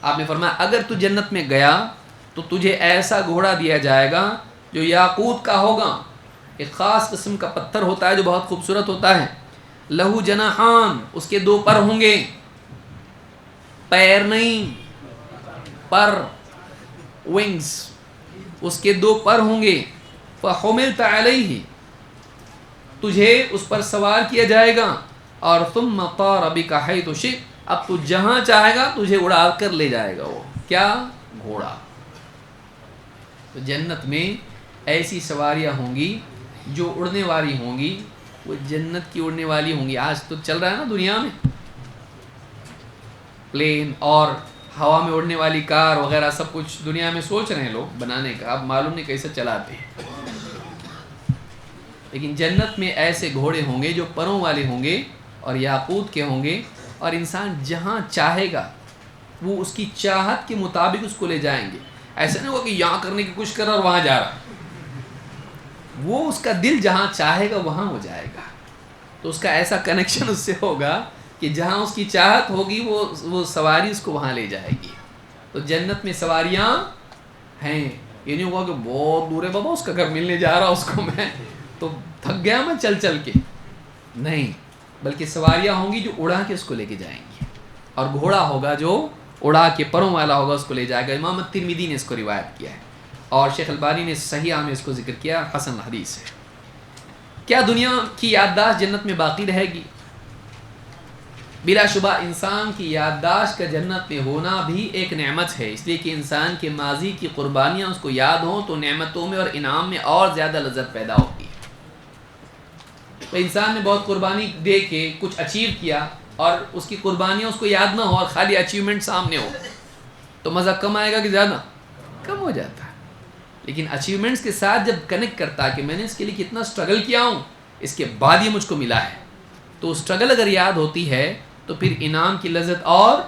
[SPEAKER 1] آپ نے فرمایا اگر تو جنت میں گیا تو تجھے ایسا گھوڑا دیا جائے گا جو یاقوت کا ہوگا، ایک خاص قسم کا پتھر ہوتا ہے جو بہت خوبصورت ہوتا ہے، لہو جناحان، اس کے دو پر ہوں گے، پیر نہیں، پر، ونگز، اس کے دو پر ہوں گے، فحملت علیہ، تجھے اس پر سوار کیا جائے گا، اور ثم طار بک حیث شئت، اب تو جہاں چاہے گا تجھے اڑا کر لے جائے گا، وہ کیا؟ گھوڑا۔ تو جنت میں ایسی سواریاں ہوں گی جو اڑنے والی ہوں گی، وہ جنت کی اڑنے والی ہوں گی۔ آج تو چل رہا ہے نا دنیا میں پلین اور ہوا میں اڑنے والی کار وغیرہ، سب کچھ دنیا میں سوچ رہے ہیں لوگ بنانے کا، اب معلوم نہیں کیسے چلاتے ہیں۔ لیکن جنت میں ایسے گھوڑے ہوں گے جو پروں والے ہوں گے اور یاقوت کے ہوں گے، اور انسان جہاں چاہے گا وہ اس کی چاہت کے مطابق اس کو لے جائیں گے۔ ایسا نہیں ہوگا کہ یہاں کرنے کی کوشش کر رہا اور وہاں جا رہا، وہ اس کا دل جہاں چاہے گا وہاں ہو جائے گا۔ تو اس کا ایسا کنیکشن اس سے ہوگا کہ جہاں اس کی چاہت ہوگی وہ سواری اس کو وہاں لے جائے گی۔ تو جنت میں سواریاں ہیں، یہ نہیں ہوگا کہ بہت دور ہے بابا اس کا گھر ملنے جا رہا اس کو میں تو تھک گیا میں چل چل کے، نہیں، بلکہ سواریاں ہوں گی جو اڑا کے اس کو لے کے جائیں گی، اور گھوڑا ہوگا جو اڑا کے پروں والا ہوگا اس کو لے جائے گا۔ امام ترمذی نے اس کو روایت کیا ہے، اور شیخ البانی نے صحیح میں اس کو ذکر کیا، حسن حدیث ہے۔ کیا دنیا کی یادداشت جنت میں باقی رہے گی؟ بلا شبہ انسان کی یادداشت کا جنت میں ہونا بھی ایک نعمت ہے، اس لیے کہ انسان کے ماضی کی قربانیاں اس کو یاد ہوں تو نعمتوں میں اور انعام میں اور زیادہ لذت پیدا ہوتی ہے۔ تو انسان نے بہت قربانی دے کے کچھ اچیو کیا اور اس کی قربانیاں اس کو یاد نہ ہو اور خالی اچیومنٹ سامنے ہو تو مزہ کم آئے گا کہ زیادہ؟ کم ہو جاتا ہے۔ لیکن اچیومنٹس کے ساتھ جب کنیکٹ کرتا ہے کہ میں نے اس کے لیے کتنا سٹرگل کیا ہوں، اس کے بعد یہ مجھ کو ملا ہے، تو سٹرگل اگر یاد ہوتی ہے تو پھر انعام کی لذت اور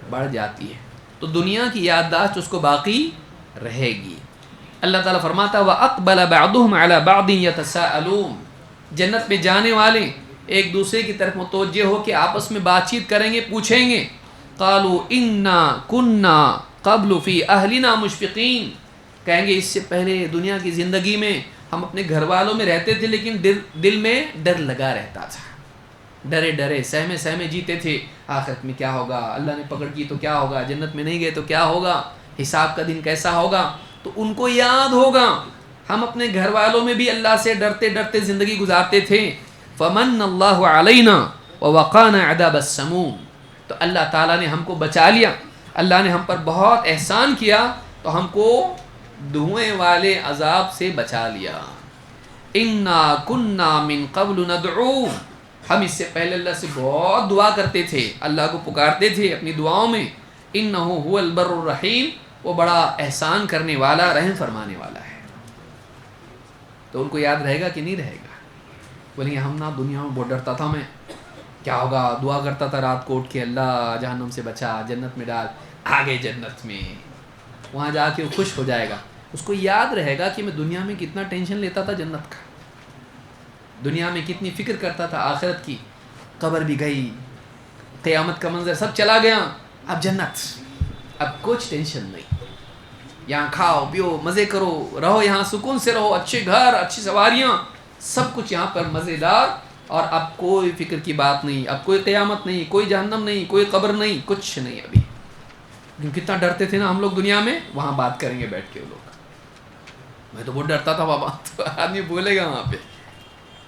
[SPEAKER 1] بڑھ جاتی ہے، تو دنیا کی یادداشت اس کو باقی رہے گی۔ اللہ تعالیٰ فرماتا ہے وَأَقْبَلَ بَعْضُهُمْ عَلَى بَعْضٍ يَتَسَاءَلُونَ، جنت میں جانے والے ایک دوسرے کی طرف متوجہ ہو کے آپس میں بات چیت کریں گے، پوچھیں گے قَالُوا إِنَّا كُنَّا قَبْلُ فِي أَهْلِنَا مُشْفِقِينَ، کہیں گے اس سے پہلے دنیا کی زندگی میں ہم اپنے گھر والوں میں رہتے تھے لیکن دل میں ڈر لگا رہتا تھا، ڈرے ڈرے سہمے سہمے جیتے تھے، آخرت میں کیا ہوگا، اللہ نے پکڑ کی تو کیا ہوگا، جنت میں نہیں گئے تو کیا ہوگا، حساب کا دن کیسا ہوگا۔ تو ان کو یاد ہوگا ہم اپنے گھر والوں میں بھی اللہ سے ڈرتے ڈرتے زندگی گزارتے تھے۔ فمن اللہ علینا ووقانا عذاب السموم، تو اللہ تعالیٰ نے ہم کو بچا لیا، اللہ نے ہم پر بہت احسان کیا تو ہم کو دھوئیں والے عذاب سے بچا لیا۔ انا کنا من قبل ندعو، ہم اس سے پہلے اللہ سے بہت دعا کرتے تھے، اللہ کو پکارتے تھے اپنی دعاؤں میں۔ انہ هو البر الرحیم، وہ بڑا احسان کرنے والا، رحم فرمانے والا ہے۔ تو ان کو یاد رہے گا کہ نہیں رہے گا؟ بولیں گے ہم نا دنیا میں بہت ڈرتا تھا، میں کیا ہوگا، دعا کرتا تھا رات کو اٹھ کے اللہ جہنم سے بچا، جنت میں ڈال، آگے جنت میں وہاں جا کے وہ خوش ہو جائے گا۔ اس کو یاد رہے گا کہ میں دنیا میں کتنا ٹینشن لیتا تھا جنت کا، دنیا میں کتنی فکر کرتا تھا آخرت کی، قبر بھی گئی، قیامت کا منظر سب چلا گیا، اب جنت، اب کچھ ٹینشن نہیں، یہاں کھاؤ پیو مزے کرو، رہو یہاں سکون سے رہو، اچھے گھر اچھی سواریاں، سب کچھ یہاں پر مزیدار، اور اب کوئی فکر کی بات نہیں، اب کوئی قیامت نہیں، کوئی جہنم نہیں، کوئی قبر نہیں، کچھ نہیں ابھی۔ کتنا ڈرتے تھے نا ہم لوگ دنیا میں، وہاں بات کریں گے بیٹھ کے وہ لوگ، میں تو بہت ڈرتا تھا بابا، تو آدمی بولے گا وہاں پہ،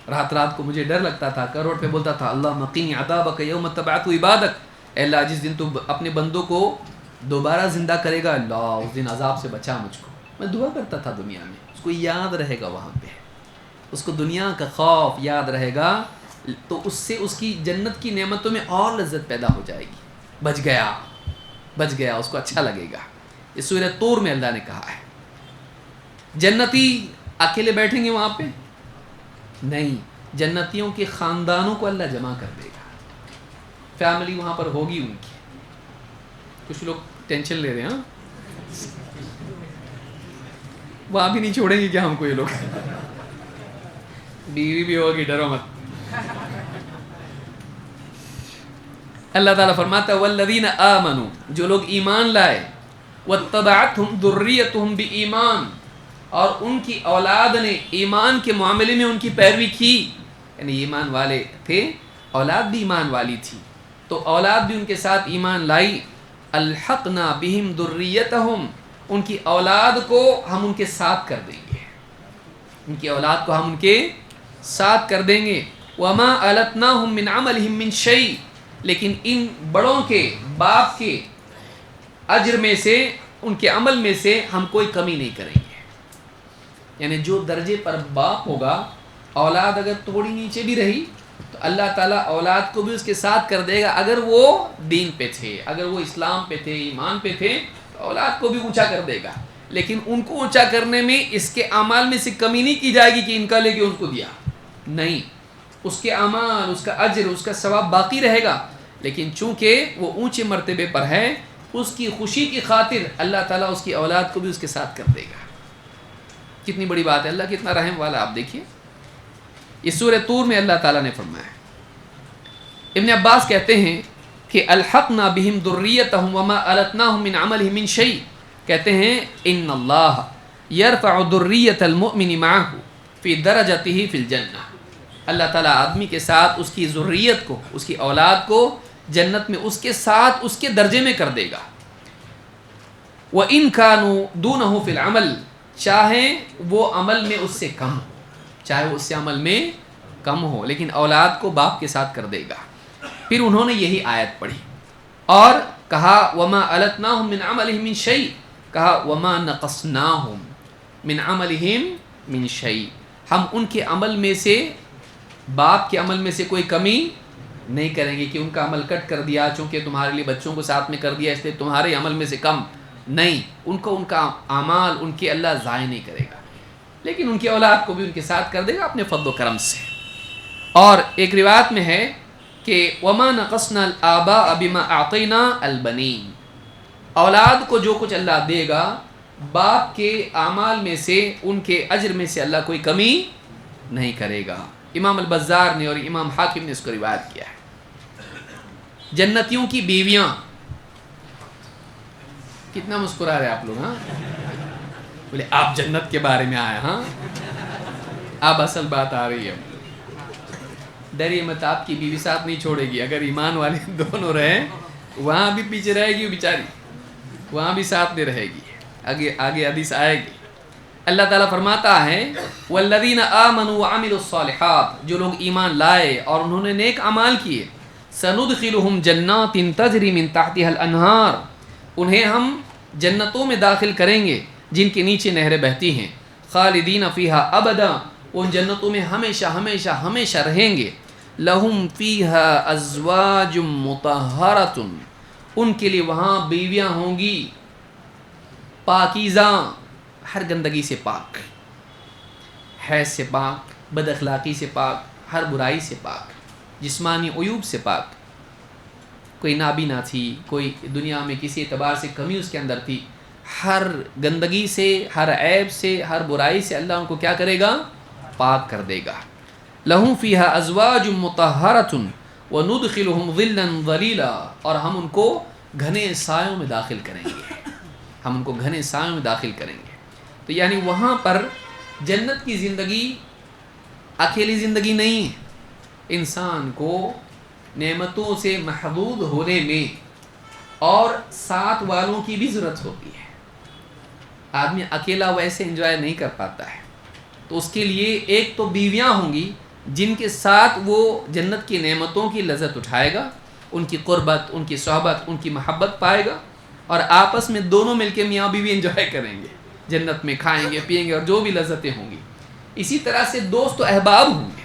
[SPEAKER 1] رات کو مجھے ڈر لگتا تھا، کروڑ پہ بولتا تھا اللہ مقینی عذابک یوم تبعث عبادک، اے اللہ جس دن تو اپنے بندوں کو دوبارہ زندہ کرے گا، اللہ اس دن عذاب سے بچا مجھ کو۔ میں دعا کرتا تھا دنیا میں، اس کو یاد رہے گا وہاں پہ، اس کو دنیا کا خوف یاد رہے گا، تو اس سے اس کی جنت کی نعمتوں میں اور لذت پیدا ہو جائے گی. بچ گیا، اس کو اچھا لگے گا. یہ سورہ طور میں اللہ نے کہا ہے. جنتی اکیلے بیٹھیں گے وہاں پہ؟ نہیں، جنتیوں کے خاندانوں کو اللہ جمع کر دے گا، فیملی وہاں پر ہوگی ان کی. کچھ لوگ ٹینشن لے رہے ہیں، وہاں بھی نہیں چھوڑیں گے کیا ہم کو یہ لوگ؟ بیوی بھی ہوگی، ڈرو مت. اللہ تعالیٰ فرماتا ہے والذین آمنوا، جو لوگ ایمان لائے، واتبعتہم ذریتہم بایمان، اور ان کی اولاد نے ایمان کے معاملے میں ان کی پیروی کی، یعنی ایمان والے تھے، اولاد بھی ایمان والی تھی، تو اولاد بھی ان کے ساتھ ایمان لائی. الحقنا بہم ذریتہم، ان کی اولاد کو ہم ان کے ساتھ کر دیں گے، ان کی اولاد کو ہم ان کے ساتھ کر دیں گے. وما التناہم من عملہم من شیء، لیکن ان بڑوں کے باپ کے اجر میں سے، ان کے عمل میں سے ہم کوئی کمی نہیں کریں گے. یعنی جو درجے پر باپ ہوگا، اولاد اگر تھوڑی نیچے بھی رہی تو اللہ تعالیٰ اولاد کو بھی اس کے ساتھ کر دے گا. اگر وہ دین پہ تھے، اگر وہ اسلام پہ تھے، ایمان پہ تھے، تو اولاد کو بھی اونچا کر دے گا. لیکن ان کو اونچا کرنے میں اس کے اعمال میں سے کمی نہیں کی جائے گی کہ ان کا لے کے ان کو دیا، نہیں، اس کے اعمال، اس کا اجر، اس کا ثواب باقی رہے گا. لیکن چونکہ وہ اونچے مرتبے پر ہے، اس کی خوشی کی خاطر اللہ تعالیٰ اس کی اولاد کو بھی اس کے ساتھ کر دے گا. کتنی بڑی بات ہے، اللہ کتنا رحم والا. آپ دیکھیے اس سورہ طور میں اللہ تعالیٰ نے فرمایا. ابن عباس کہتے ہیں کہ الحقنا بہم ذریتہم وما التناہم من عملہم من شیء، کہتے ہیں ان اللہ یرفع ذریت المؤمن معہ فی درجتہ فی الجنہ. اللہ تعالیٰ آدمی کے ساتھ اس کی ذریت کو، اس کی اولاد کو جنت میں اس کے ساتھ اس کے درجے میں کر دے گا. وَإِن كَانُوا دُونَهُ فِي الْعَمَلِ، چاہیں وہ عمل میں اس سے کم ہو، چاہے وہ اس سے عمل میں کم ہو، لیکن اولاد کو باپ کے ساتھ کر دے گا. پھر انہوں نے یہی آیت پڑھی اور کہا وَمَا أَلَتْنَاهُمْ مِنْ عَمَلِهِمْ مِنْ شَيْءٍ، کہا وَمَا نَقَصْنَاهُمْ مِنْ عَمَلِهِمْ مِنْ شَيْءٍ، ہم ان کے عمل میں سے، باپ کے عمل میں سے کوئی کمی نہیں کریں گے کہ ان کا عمل کٹ کر دیا چونکہ تمہارے لیے بچوں کو ساتھ میں کر دیا اس لیے تمہارے عمل میں سے کم نہیں. ان کو ان کا اعمال ان کے اللہ ضائع نہیں کرے گا، لیکن ان کی اولاد کو بھی ان کے ساتھ کر دے گا اپنے فضل و کرم سے. اور ایک روایت میں ہے کہ وما نقصنا الآباء بما اعطینا البنین، اولاد کو جو کچھ اللہ دے گا باپ کے اعمال میں سے، ان کے اجر میں سے اللہ کوئی کمی نہیں کرے گا. امام البزار نے اور امام حاکم نے اس کو روایت کیا ہے. جنتیوں کی بیویاں، کتنا مسکرا رہے آپ لوگ؟ ہاں بولے آپ جنت کے بارے میں آئے. ہاں اب اصل بات آ رہی ہے. ڈریے مت، آپ کی بیوی ساتھ نہیں چھوڑے گی. اگر ایمان والے دونوں رہیں، وہاں بھی پیچھے رہے گی بیچاری، وہاں بھی ساتھ نہیں رہے گی. آگے حدیث آئے گی. اللہ تعالیٰ فرماتا ہے والذین آمنوا وعملوا الصالحات، جو لوگ ایمان لائے اور انہوں نے نیک اعمال کیے، سندخلہم جنات تجری من تحتها الانہار، انہیں ہم جنتوں میں داخل کریں گے جن کے نیچے نہریں بہتی ہیں. خالدین فیہا ابدا، ان جنتوں میں ہمیشہ ہمیشہ ہمیشہ رہیں گے. لہم فیہا ازواج مطہرۃ، ان کے لیے وہاں بیویاں ہوں گی پاکیزہ، ہر گندگی سے پاک، حیض سے پاک، بد اخلاقی سے پاک، ہر برائی سے پاک، جسمانی عیوب سے پاک. کوئی نابینا تھی، کوئی دنیا میں کسی اعتبار سے کمی اس کے اندر تھی، ہر گندگی سے، ہر عیب سے، ہر برائی سے اللہ ان کو کیا کرے گا؟ پاک کر دے گا. لہم فیہا ازواج مطہرۃ وندخلہم ظلا ظلیلا، اور ہم ان کو گھنے سایوں میں داخل کریں گے، ہم ان کو گھنے سایوں میں داخل کریں گے. تو یعنی وہاں پر جنت کی زندگی اکیلی زندگی نہیں ہے. انسان کو نعمتوں سے محدود ہونے میں اور ساتھ والوں کی بھی ضرورت ہوتی ہے. آدمی اکیلا ویسے انجوائے نہیں کر پاتا ہے، تو اس کے لیے ایک تو بیویاں ہوں گی جن کے ساتھ وہ جنت کی نعمتوں کی لذت اٹھائے گا، ان کی قربت، ان کی صحبت، ان کی محبت پائے گا، اور آپس میں دونوں مل کے میاں بیوی انجوائے کریں گے. جنت میں کھائیں گے پیئیں گے اور جو بھی لذتیں ہوں گی. اسی طرح سے دوست و احباب ہوں گے,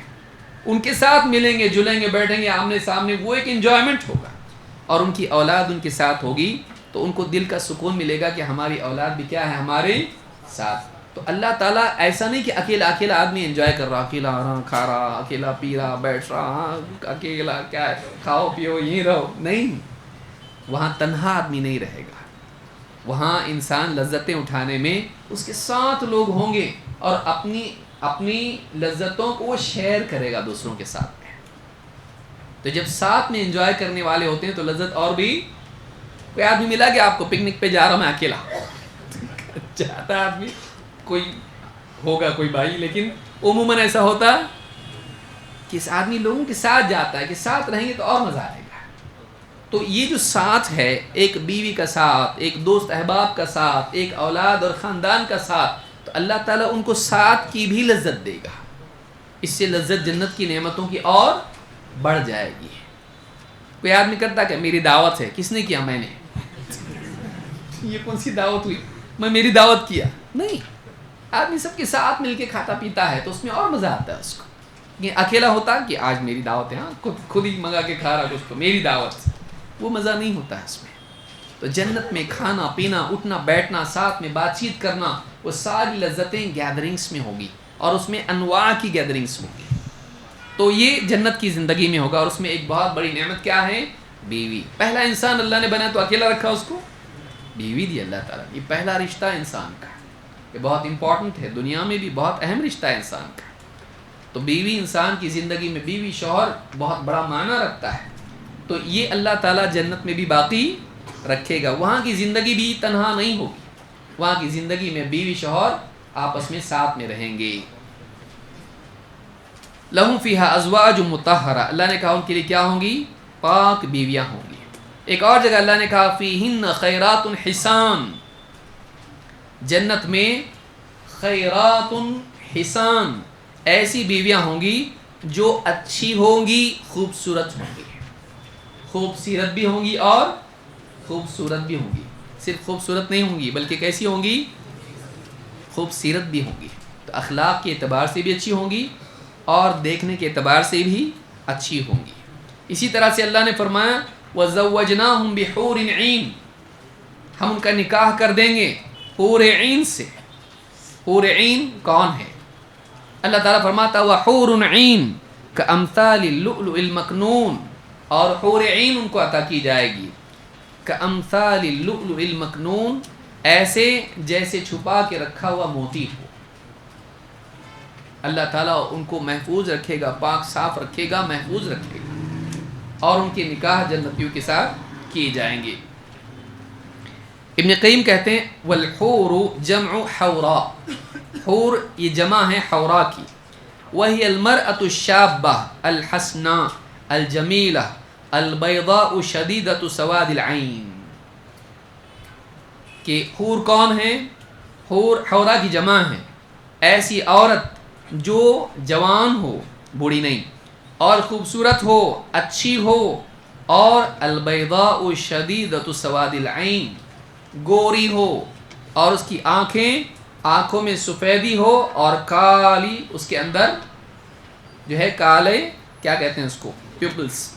[SPEAKER 1] ان کے ساتھ ملیں گے جلیں گے بیٹھیں گے آمنے سامنے, وہ ایک انجوائمنٹ ہوگا. اور ان کی اولاد ان کے ساتھ ہوگی تو ان کو دل کا سکون ملے گا کہ ہماری اولاد بھی کیا ہے ہمارے ساتھ. تو اللہ تعالیٰ ایسا نہیں کہ اکیلا اکیلا آدمی انجوائے کر رہا, اکیلا آ رہا کھا رہا, اکیلا پی رہا بیٹھ رہا, اکیلا کیا ہے کھاؤ پیو یہیں رہو. نہیں, وہاں تنہا آدمی نہیں رہے گا. وہاں انسان لذتیں اٹھانے میں اس کے ساتھ لوگ ہوں گے اور اپنی لذتوں کو وہ شیئر کرے گا دوسروں کے ساتھ میں. تو جب ساتھ میں انجوائے کرنے والے ہوتے ہیں تو لذت اور بھی. کوئی آدمی ملا کہ آپ کو پکنک پہ جا رہا ہوں میں اکیلا جاتا آدمی, کوئی ہوگا کوئی بھائی, لیکن عموماً ایسا ہوتا کہ اس آدمی لوگوں کے ساتھ جاتا ہے کہ ساتھ رہیں گے تو اور مزہ آئے گا. تو یہ جو ساتھ ہے, ایک بیوی کا ساتھ, ایک دوست احباب کا ساتھ, ایک اولاد اور خاندان کا ساتھ, تو اللہ تعالیٰ ان کو ساتھ کی بھی لذت دے گا. اس سے لذت جنت کی نعمتوں کی اور بڑھ جائے گی. کوئی آدمی کرتا کہ میری دعوت ہے, کس نے کیا؟ میں نے. یہ کون سی دعوت ہوئی, میں میری دعوت کیا؟ نہیں, آدمی سب کے ساتھ مل کے کھاتا پیتا ہے تو اس میں اور مزہ آتا ہے اس کو. یہ اکیلا ہوتا کہ آج میری دعوت ہے, ہاں خود ہی منگا کے کھا رہا کچھ تو میری دعوت, وہ مزہ نہیں ہوتا ہے اس میں. تو جنت میں کھانا پینا اٹھنا بیٹھنا ساتھ میں بات چیت کرنا, وہ ساری لذتیں گیدرنگس میں ہوگی اور اس میں انواع کی گیدرنگس ہوگی. تو یہ جنت کی زندگی میں ہوگا. اور اس میں ایک بہت بڑی نعمت کیا ہے؟ بیوی. پہلا انسان اللہ نے بنایا تو اکیلا رکھا اس کو, بیوی دی اللہ تعالیٰ. یہ پہلا رشتہ انسان کا, یہ بہت امپورٹنٹ ہے, دنیا میں بھی بہت اہم رشتہ ہے انسان کا. تو بیوی انسان کی زندگی میں, بیوی شوہر بہت بڑا معنی رکھتا ہے. تو یہ اللہ تعالیٰ جنت میں بھی باقی رکھے گا. وہاں کی زندگی بھی تنہا نہیں ہوگی, وہاں کی زندگی میں بیوی شوہر آپس میں ساتھ میں رہیں گے. لہم فیہا ازواج مطہرہ, اللہ نے کہا ان کے لیے کیا ہوں گی؟ پاک بیویاں ہوں گی. ایک اور جگہ اللہ نے کہا فیہن خیرات حسان, جنت میں خیرات حسان, ایسی بیویاں ہوں گی جو اچھی ہوں گی, خوبصورت ہوں گی. خوبصورت بھی ہوں گی اور خوبصورت بھی ہوں گی. صرف خوبصورت نہیں ہوں گی بلکہ کیسی ہوں گی؟ خوبصورت بھی ہوں گی. تو اخلاق کے اعتبار سے بھی اچھی ہوں گی اور دیکھنے کے اعتبار سے بھی اچھی ہوں گی. اسی طرح سے اللہ نے فرمایا وَزَوَّجْنَاهُمْ بِحُورٍ عِينٍ, ہم ان کا نکاح کر دیں گے حور عین سے. حور عین کون ہے؟ اللہ تعالیٰ فرماتا وَحُورٌ عِينٌ كَأَمْثَالِ اللُّؤْلُؤِ الْمَكْنُونِ, اور حور عین ان کو عطا کی جائے گی كَأَمْثَالِ اللُّؤْلُؤِ الْمَكْنُونِ, ایسے جیسے چھپا کے رکھا ہوا موتی ہو. اللہ تعالیٰ ان کو محفوظ رکھے گا, پاک صاف رکھے گا, محفوظ رکھے گا, اور ان کے نکاح جنتیوں کے ساتھ کیے جائیں گے. ابن قیم کہتے ہیں والحور جمع حورا, حور یہ جمع ہے حورا کی. وہی المرأة الشابہ الحسناء الجمیلہ البیضاء شدیدۃ سواد العین, کہ حور کون ہے؟ حور حورا کی جمع ہے, ایسی عورت جو جوان ہو, بوڑھی نہیں, اور خوبصورت ہو, اچھی ہو, اور البیضاء شدیدۃ سواد العین, گوری ہو, اور اس کی آنکھوں میں سفیدی ہو, اور کالی اس کے اندر جو ہے کالے کیا کہتے ہیں اس کو پیپلز,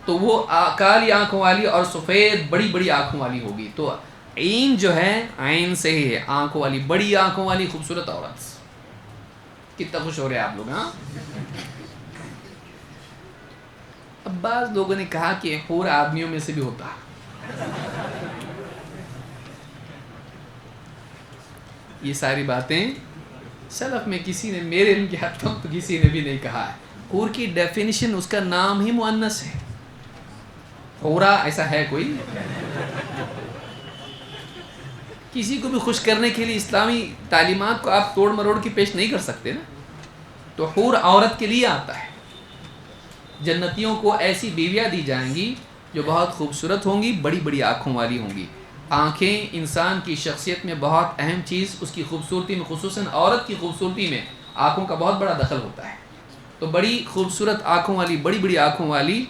[SPEAKER 1] تو وہ کالی آنکھوں والی اور سفید بڑی بڑی آنکھوں والی ہوگی. تو عین جو ہے عین سے ہی ہے, آنکھوں والی, بڑی آنکھوں والی خوبصورت عورت. کتنا خوش ہو رہے ہیں آپ لوگ. ہاں, اب بعض لوگوں نے کہا کہ حور آدمیوں میں سے بھی ہوتا. یہ ساری باتیں سلف میں کسی نے, میرے علم کے حد تک تو کسی نے بھی نہیں کہا ہے. حور کی ڈیفینیشن, اس کا نام ہی مؤنث ہے. حورا ایسا ہے کوئی؟ کسی کو بھی خوش کرنے کے لیے اسلامی تعلیمات کو آپ توڑ مروڑ کے پیش نہیں کر سکتے نا. تو حور عورت کے لیے آتا ہے. جنتیوں کو ایسی بیویاں دی جائیں گی جو بہت خوبصورت ہوں گی, بڑی بڑی آنکھوں والی ہوں گی. آنکھیں انسان کی شخصیت میں بہت اہم چیز, اس کی خوبصورتی میں, خصوصاً عورت کی خوبصورتی میں آنکھوں کا بہت بڑا دخل ہوتا ہے. تو بڑی خوبصورت آنکھوں والی, بڑی بڑی آنکھوں والی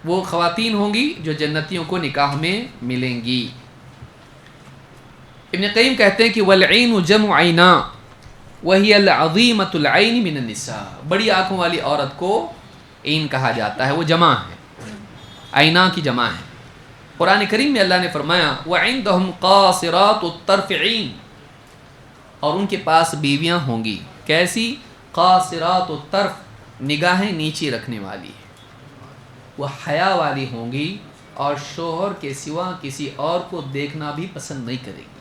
[SPEAKER 1] وہ خواتین ہوں گی جو جنتیوں کو نکاح میں ملیں گی. ابن قیم کہتے ہیں کہ والعین جمع عینا وہی العظیمۃ العین من النساء، بڑی آنکھوں والی عورت کو عین کہا جاتا ہے، وہ جمع ہے، عینا کی جمع ہے۔ قرآن کریم میں اللہ نے فرمایا وعندہم قاصرات الطرف عین، اور ان کے پاس بیویاں ہوں گی کیسی؟ قاصرات الطرف، نگاہیں نیچے رکھنے والی، وہ حیا والی ہوں گی اور شوہر کے سوا کسی اور کو دیکھنا بھی پسند نہیں کرے گی،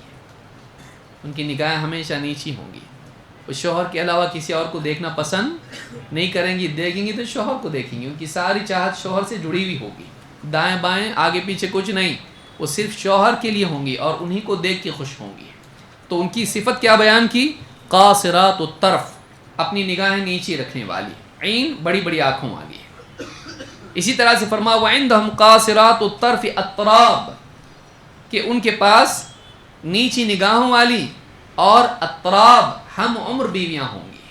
[SPEAKER 1] ان کی نگاہیں ہمیشہ نیچی ہوں گی، وہ شوہر کے علاوہ کسی اور کو دیکھنا پسند نہیں کریں گی، دیکھیں گی تو شوہر کو دیکھیں گی، ان کی ساری چاہت شوہر سے جڑی ہوئی ہوگی، دائیں بائیں آگے پیچھے کچھ نہیں، وہ صرف شوہر کے لیے ہوں گی اور انہی کو دیکھ کے خوش ہوں گی۔ تو ان کی صفت کیا بیان کی؟ قاصرات الطرف، اپنی نگاہیں نیچی رکھنے والی، عین بڑی بڑی آنکھوں والی ہے۔ اسی طرح سے فرما وعندہم قاصرات الطرف اطراب، کہ ان کے پاس نیچی نگاہوں والی اور اطراب ہم عمر بیویاں ہوں گی،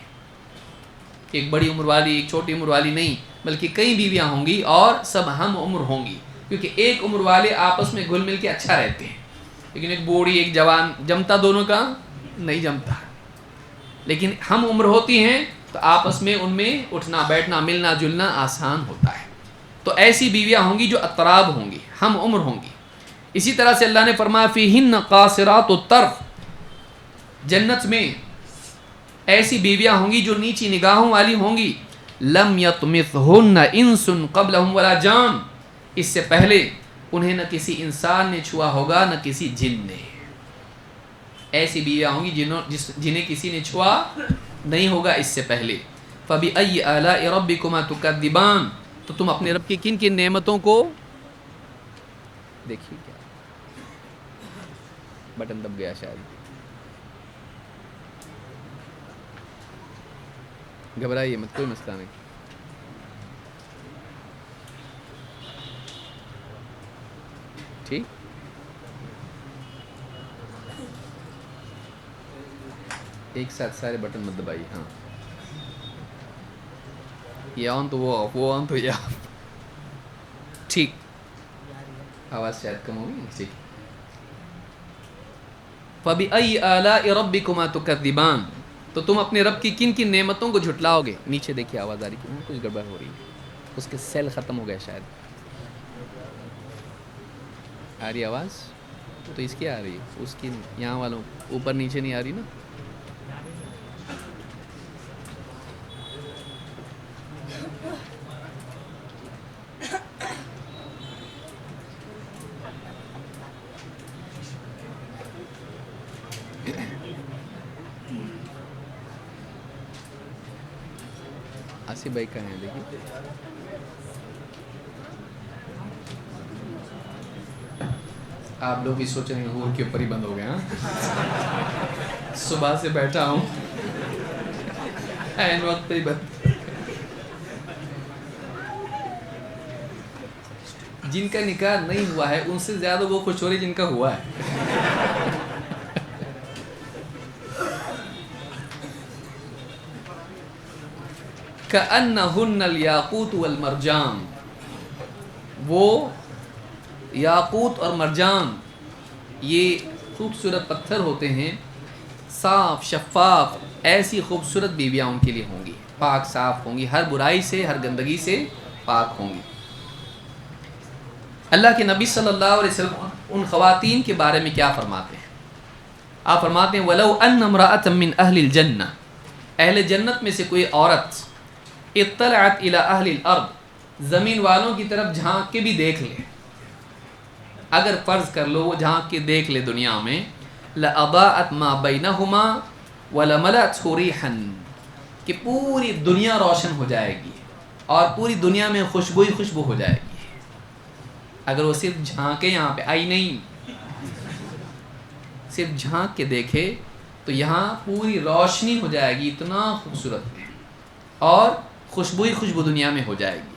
[SPEAKER 1] کہ ایک بڑی عمر والی ایک چھوٹی عمر والی نہیں، بلکہ کئی بیویاں ہوں گی اور سب ہم عمر ہوں گی، کیونکہ ایک عمر والے آپس میں گھل مل کے اچھا رہتے ہیں، لیکن ایک بوڑھی ایک جوان جمتا دونوں کا نہیں جمتا، لیکن ہم عمر ہوتی ہیں تو آپس میں ان میں اٹھنا بیٹھنا ملنا جلنا آسان ہوتا ہے۔ تو ایسی بیویاں ہوں گی جو اطراب ہوں گی، ہم عمر ہوں گی۔ اسی طرح سے اللہ نے فرمایا فیہن قاصرات الطرف، جنت میں ایسی بیویاں ہوں گی جو نیچی نگاہوں والی ہوں گی، لم یطمثہن انس قبلہم ولا جان، اس سے پہلے انہیں نہ کسی انسان نے چھوا ہوگا نہ کسی جن نے، ایسی بیویاں ہوں گی جنہیں کسی نے چھوا نہیں ہوگا اس سے پہلے۔ فبأي آلاء ربكما تكذبان، تو تم اپنے رب کی کن کن نعمتوں کو دیکھیے، کیا بٹن دب گیا شاید، گھبرائیے مت، کوئی مسئلہ نہیں۔ ٹھیک، ایک ساتھ سارے بٹن مت دبائیے، ہاں، یہ آن تو وہ آف، وہ آن تو یہ آف، ٹھیک، آواز شاید کم ہوگی، ٹھیک۔ فَبِأَيِّ آلَاءِ رَبِّكُمَا تُكَذِّبَانِ، تو تم اپنے رب کی کن کن نعمتوں کو جھٹلاؤ گے۔ نیچے دیکھیے آواز آ رہی ہے، کچھ گڑبڑ ہو رہی ہے، اس کے سیل ختم ہو گیا شاید، آ رہی آواز؟ تو اس کی آ رہی ہے، اس کی یہاں والوں اوپر نیچے نہیں آ رہی نا۔ آصف بھائی کہاں ہیں دیکھیے، آپ لوگ بھی سوچ رہے ہیں حور کے اوپر ہی بند ہو گئے، ہاں صبح سے بیٹھا ہوں این وقت پہ ہی بند۔ جن کا نکاح نہیں ہوا ہے ان سے زیادہ وہ خوش ہو رہی جن کا ہوا ہے۔ کأنہن الیاقوت والمرجان، وہ یاقوت اور مرجان یہ خوبصورت پتھر ہوتے ہیں، صاف شفاف، ایسی خوبصورت بیویاں ان کے لیے ہوں گی، پاک صاف ہوں گی، ہر برائی سے ہر گندگی سے پاک ہوں گی۔ اللہ کے نبی صلی اللہ علیہ وسلم ان خواتین کے بارے میں کیا فرماتے ہیں؟ آپ فرماتے ہیں وَلَوْ أَنَّ امْرَأَةً مِّنْ أَهْلِ الْجَنَّةِ، اہل جنت میں سے کوئی عورت اطلعت الى اہل الارض، زمین والوں کی طرف جھانک کے بھی دیکھ لے، اگر فرض کر لو وہ جھانک کے دیکھ لے دنیا میں، لَأَضَاءَتْ مَا بَيْنَهُمَا وَلَمَلَأْتْهُ رِيحًا، کہ پوری دنیا روشن ہو جائے گی اور پوری دنیا میں خوشبو ہی خوشبو ہو جائے گی، اگر وہ صرف جھانکے، یہاں پہ آئی نہیں، صرف جھانک کے دیکھے تو یہاں پوری روشنی ہو جائے گی، اتنا خوبصورت ہے، اور خوشبو ہی خوشبو دنیا میں ہو جائے گی۔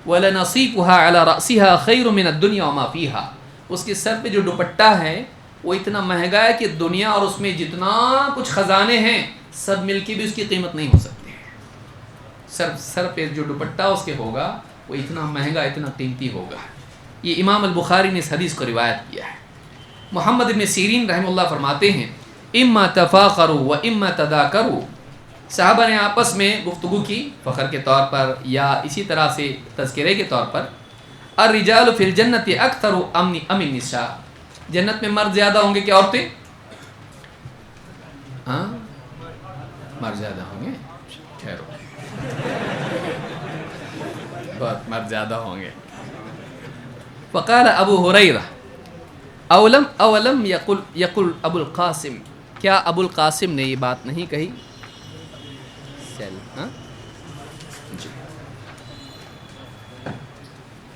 [SPEAKER 1] وَلَنَصِيفُهَا عَلَى رَأْسِهَا خَيْرٌ مِّنَ الدُّنْيَا وَمَا فِيهَا، اس کے سر پہ جو دوپٹہ ہے وہ اتنا مہنگا ہے کہ دنیا اور اس میں جتنا کچھ خزانے ہیں سب مل کے بھی اس کی قیمت نہیں ہو سکتے۔ سر پہ جو دوپٹہ اس کے ہوگا وہ اتنا مہنگا اتنا قیمتی ہوگا۔ یہ امام البخاری نے اس حدیث کو روایت کیا ہے۔ محمد ابن سیرین رحمہ اللہ فرماتے ہیں اما تفاخروا و اما تذاکروا، صحابہ نے آپس میں گفتگو کی فخر کے طور پر یا اسی طرح سے تذکرے کے طور پر. الرجال فی الجنت اکثر ام النساء، جنت میں مرد زیادہ ہوں گے کہ عورتیں؟ ہاں مرد زیادہ ہوں گے، ٹھہرو بہت مرد زیادہ ہوں گے. فقال ابو ہریرہ اولم یقل ابو القاسم، کیا ابو القاسم نے یہ بات نہیں کہی؟ جی.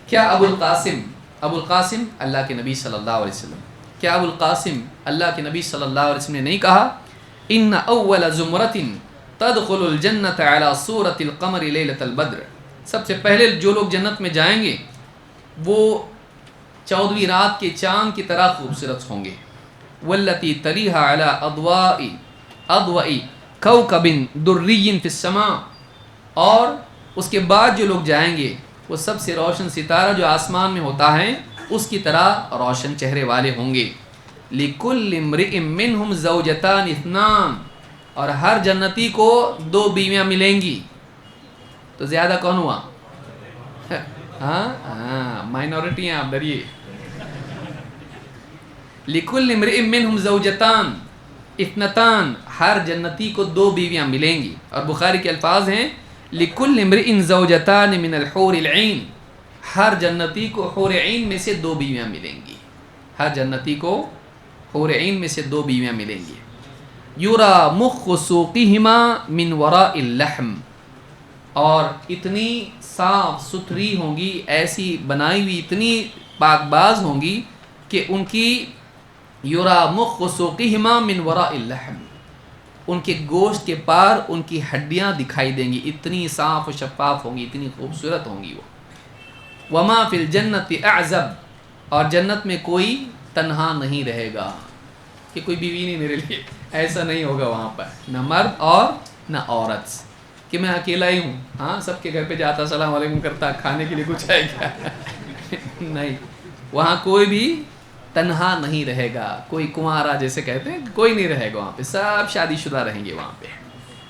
[SPEAKER 1] کیا ابو القاسم اللہ کے نبی صلی اللہ علیہ وسلم، کیا ابو القاسم اللہ کے نبی صلی اللہ علیہ وسلم نے نہیں کہا ان اول زمرۃ تدخل الجنۃ علی صورۃ القمر لیلۃ البدر، سب سے پہلے جو لوگ جنت میں جائیں گے وہ 14ویں رات کے چاند کی طرح خوبصورت ہوں گے. والتی تلیھا علی اضواء کوكب دری فی السماء، اور اس کے بعد جو لوگ جائیں گے وہ سب سے روشن ستارہ جو آسمان میں ہوتا ہے اس کی طرح روشن چہرے والے ہوں گے. لکل امرئ منہم زوجتان اثنان، اور ہر جنتی کو 2 بیویاں ملیں گی. تو زیادہ کون ہوا؟ ہاں مائنورٹی ہیں آپ، ڈریے. لکل امرئ منہم زوجتان اثنتان، ہر جنتی کو 2 بیویاں ملیں گی. اور بخاری کے الفاظ ہیں لکل امرئ زوجتان من الحور العین، ہر جنتی کو حور عین میں سے 2 بیویاں ملیں گی. ہر جنتی کو حور عین میں سے 2 بیویاں ملیں گی. یرا مخ سوقہما من وراء اللحم، اور اتنی صاف ستھری ہوں گی، ایسی بنائی ہوئی اتنی پاک باز ہوں گی کہ ان کی یرا مخ سوقہما من وراء اللحم، ان کے گوشت کے پار ان کی ہڈیاں دکھائی دیں گی، اتنی صاف و شفاف ہوں گی، اتنی خوبصورت ہوں گی وہ. وما فی الجنت اعزب، اور جنت میں کوئی تنہا نہیں رہے گا کہ کوئی بیوی نہیں میرے لیے، ایسا نہیں ہوگا وہاں پر، نہ مرد اور نہ عورت کہ میں اکیلا ہی ہوں. ہاں سب کے گھر پہ جاتا السلام علیکم کرتا، کھانے کے لیے کچھ ہے کیا؟ نہیں، وہاں کوئی بھی تنہا نہیں رہے گا، کوئی کنوارا جیسے کہتے ہیں کوئی نہیں رہے گا وہاں پہ، سب شادی شدہ رہیں گے وہاں پہ،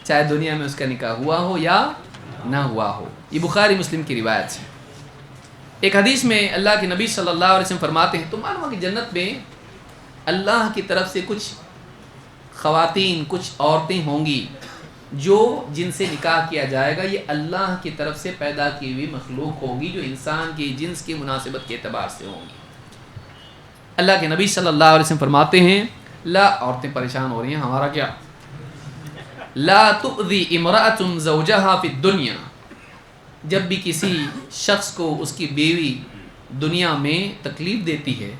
[SPEAKER 1] چاہے دنیا میں اس کا نکاح ہوا ہو یا نہ ہوا ہو. یہ بخاری مسلم کی روایت ہے. ایک حدیث میں اللہ کے نبی صلی اللہ علیہ وسلم فرماتے ہیں تو معلوم ہے کہ جنت میں اللہ کی طرف سے کچھ خواتین، کچھ عورتیں ہوں گی جو جن سے نکاح کیا جائے گا، یہ اللہ کی طرف سے پیدا کی ہوئی مخلوق ہوگی جو انسان کی جنس کی مناسبت کے اعتبار سے ہوں گی. اللہ کے نبی صلی اللہ علیہ وسلم فرماتے ہیں لا، عورتیں پریشان ہو رہی ہیں ہمارا کیا، لا تؤذی امرأۃ زوجہا فی الدنیا، جب بھی کسی شخص کو اس کی بیوی دنیا میں تکلیف دیتی ہے،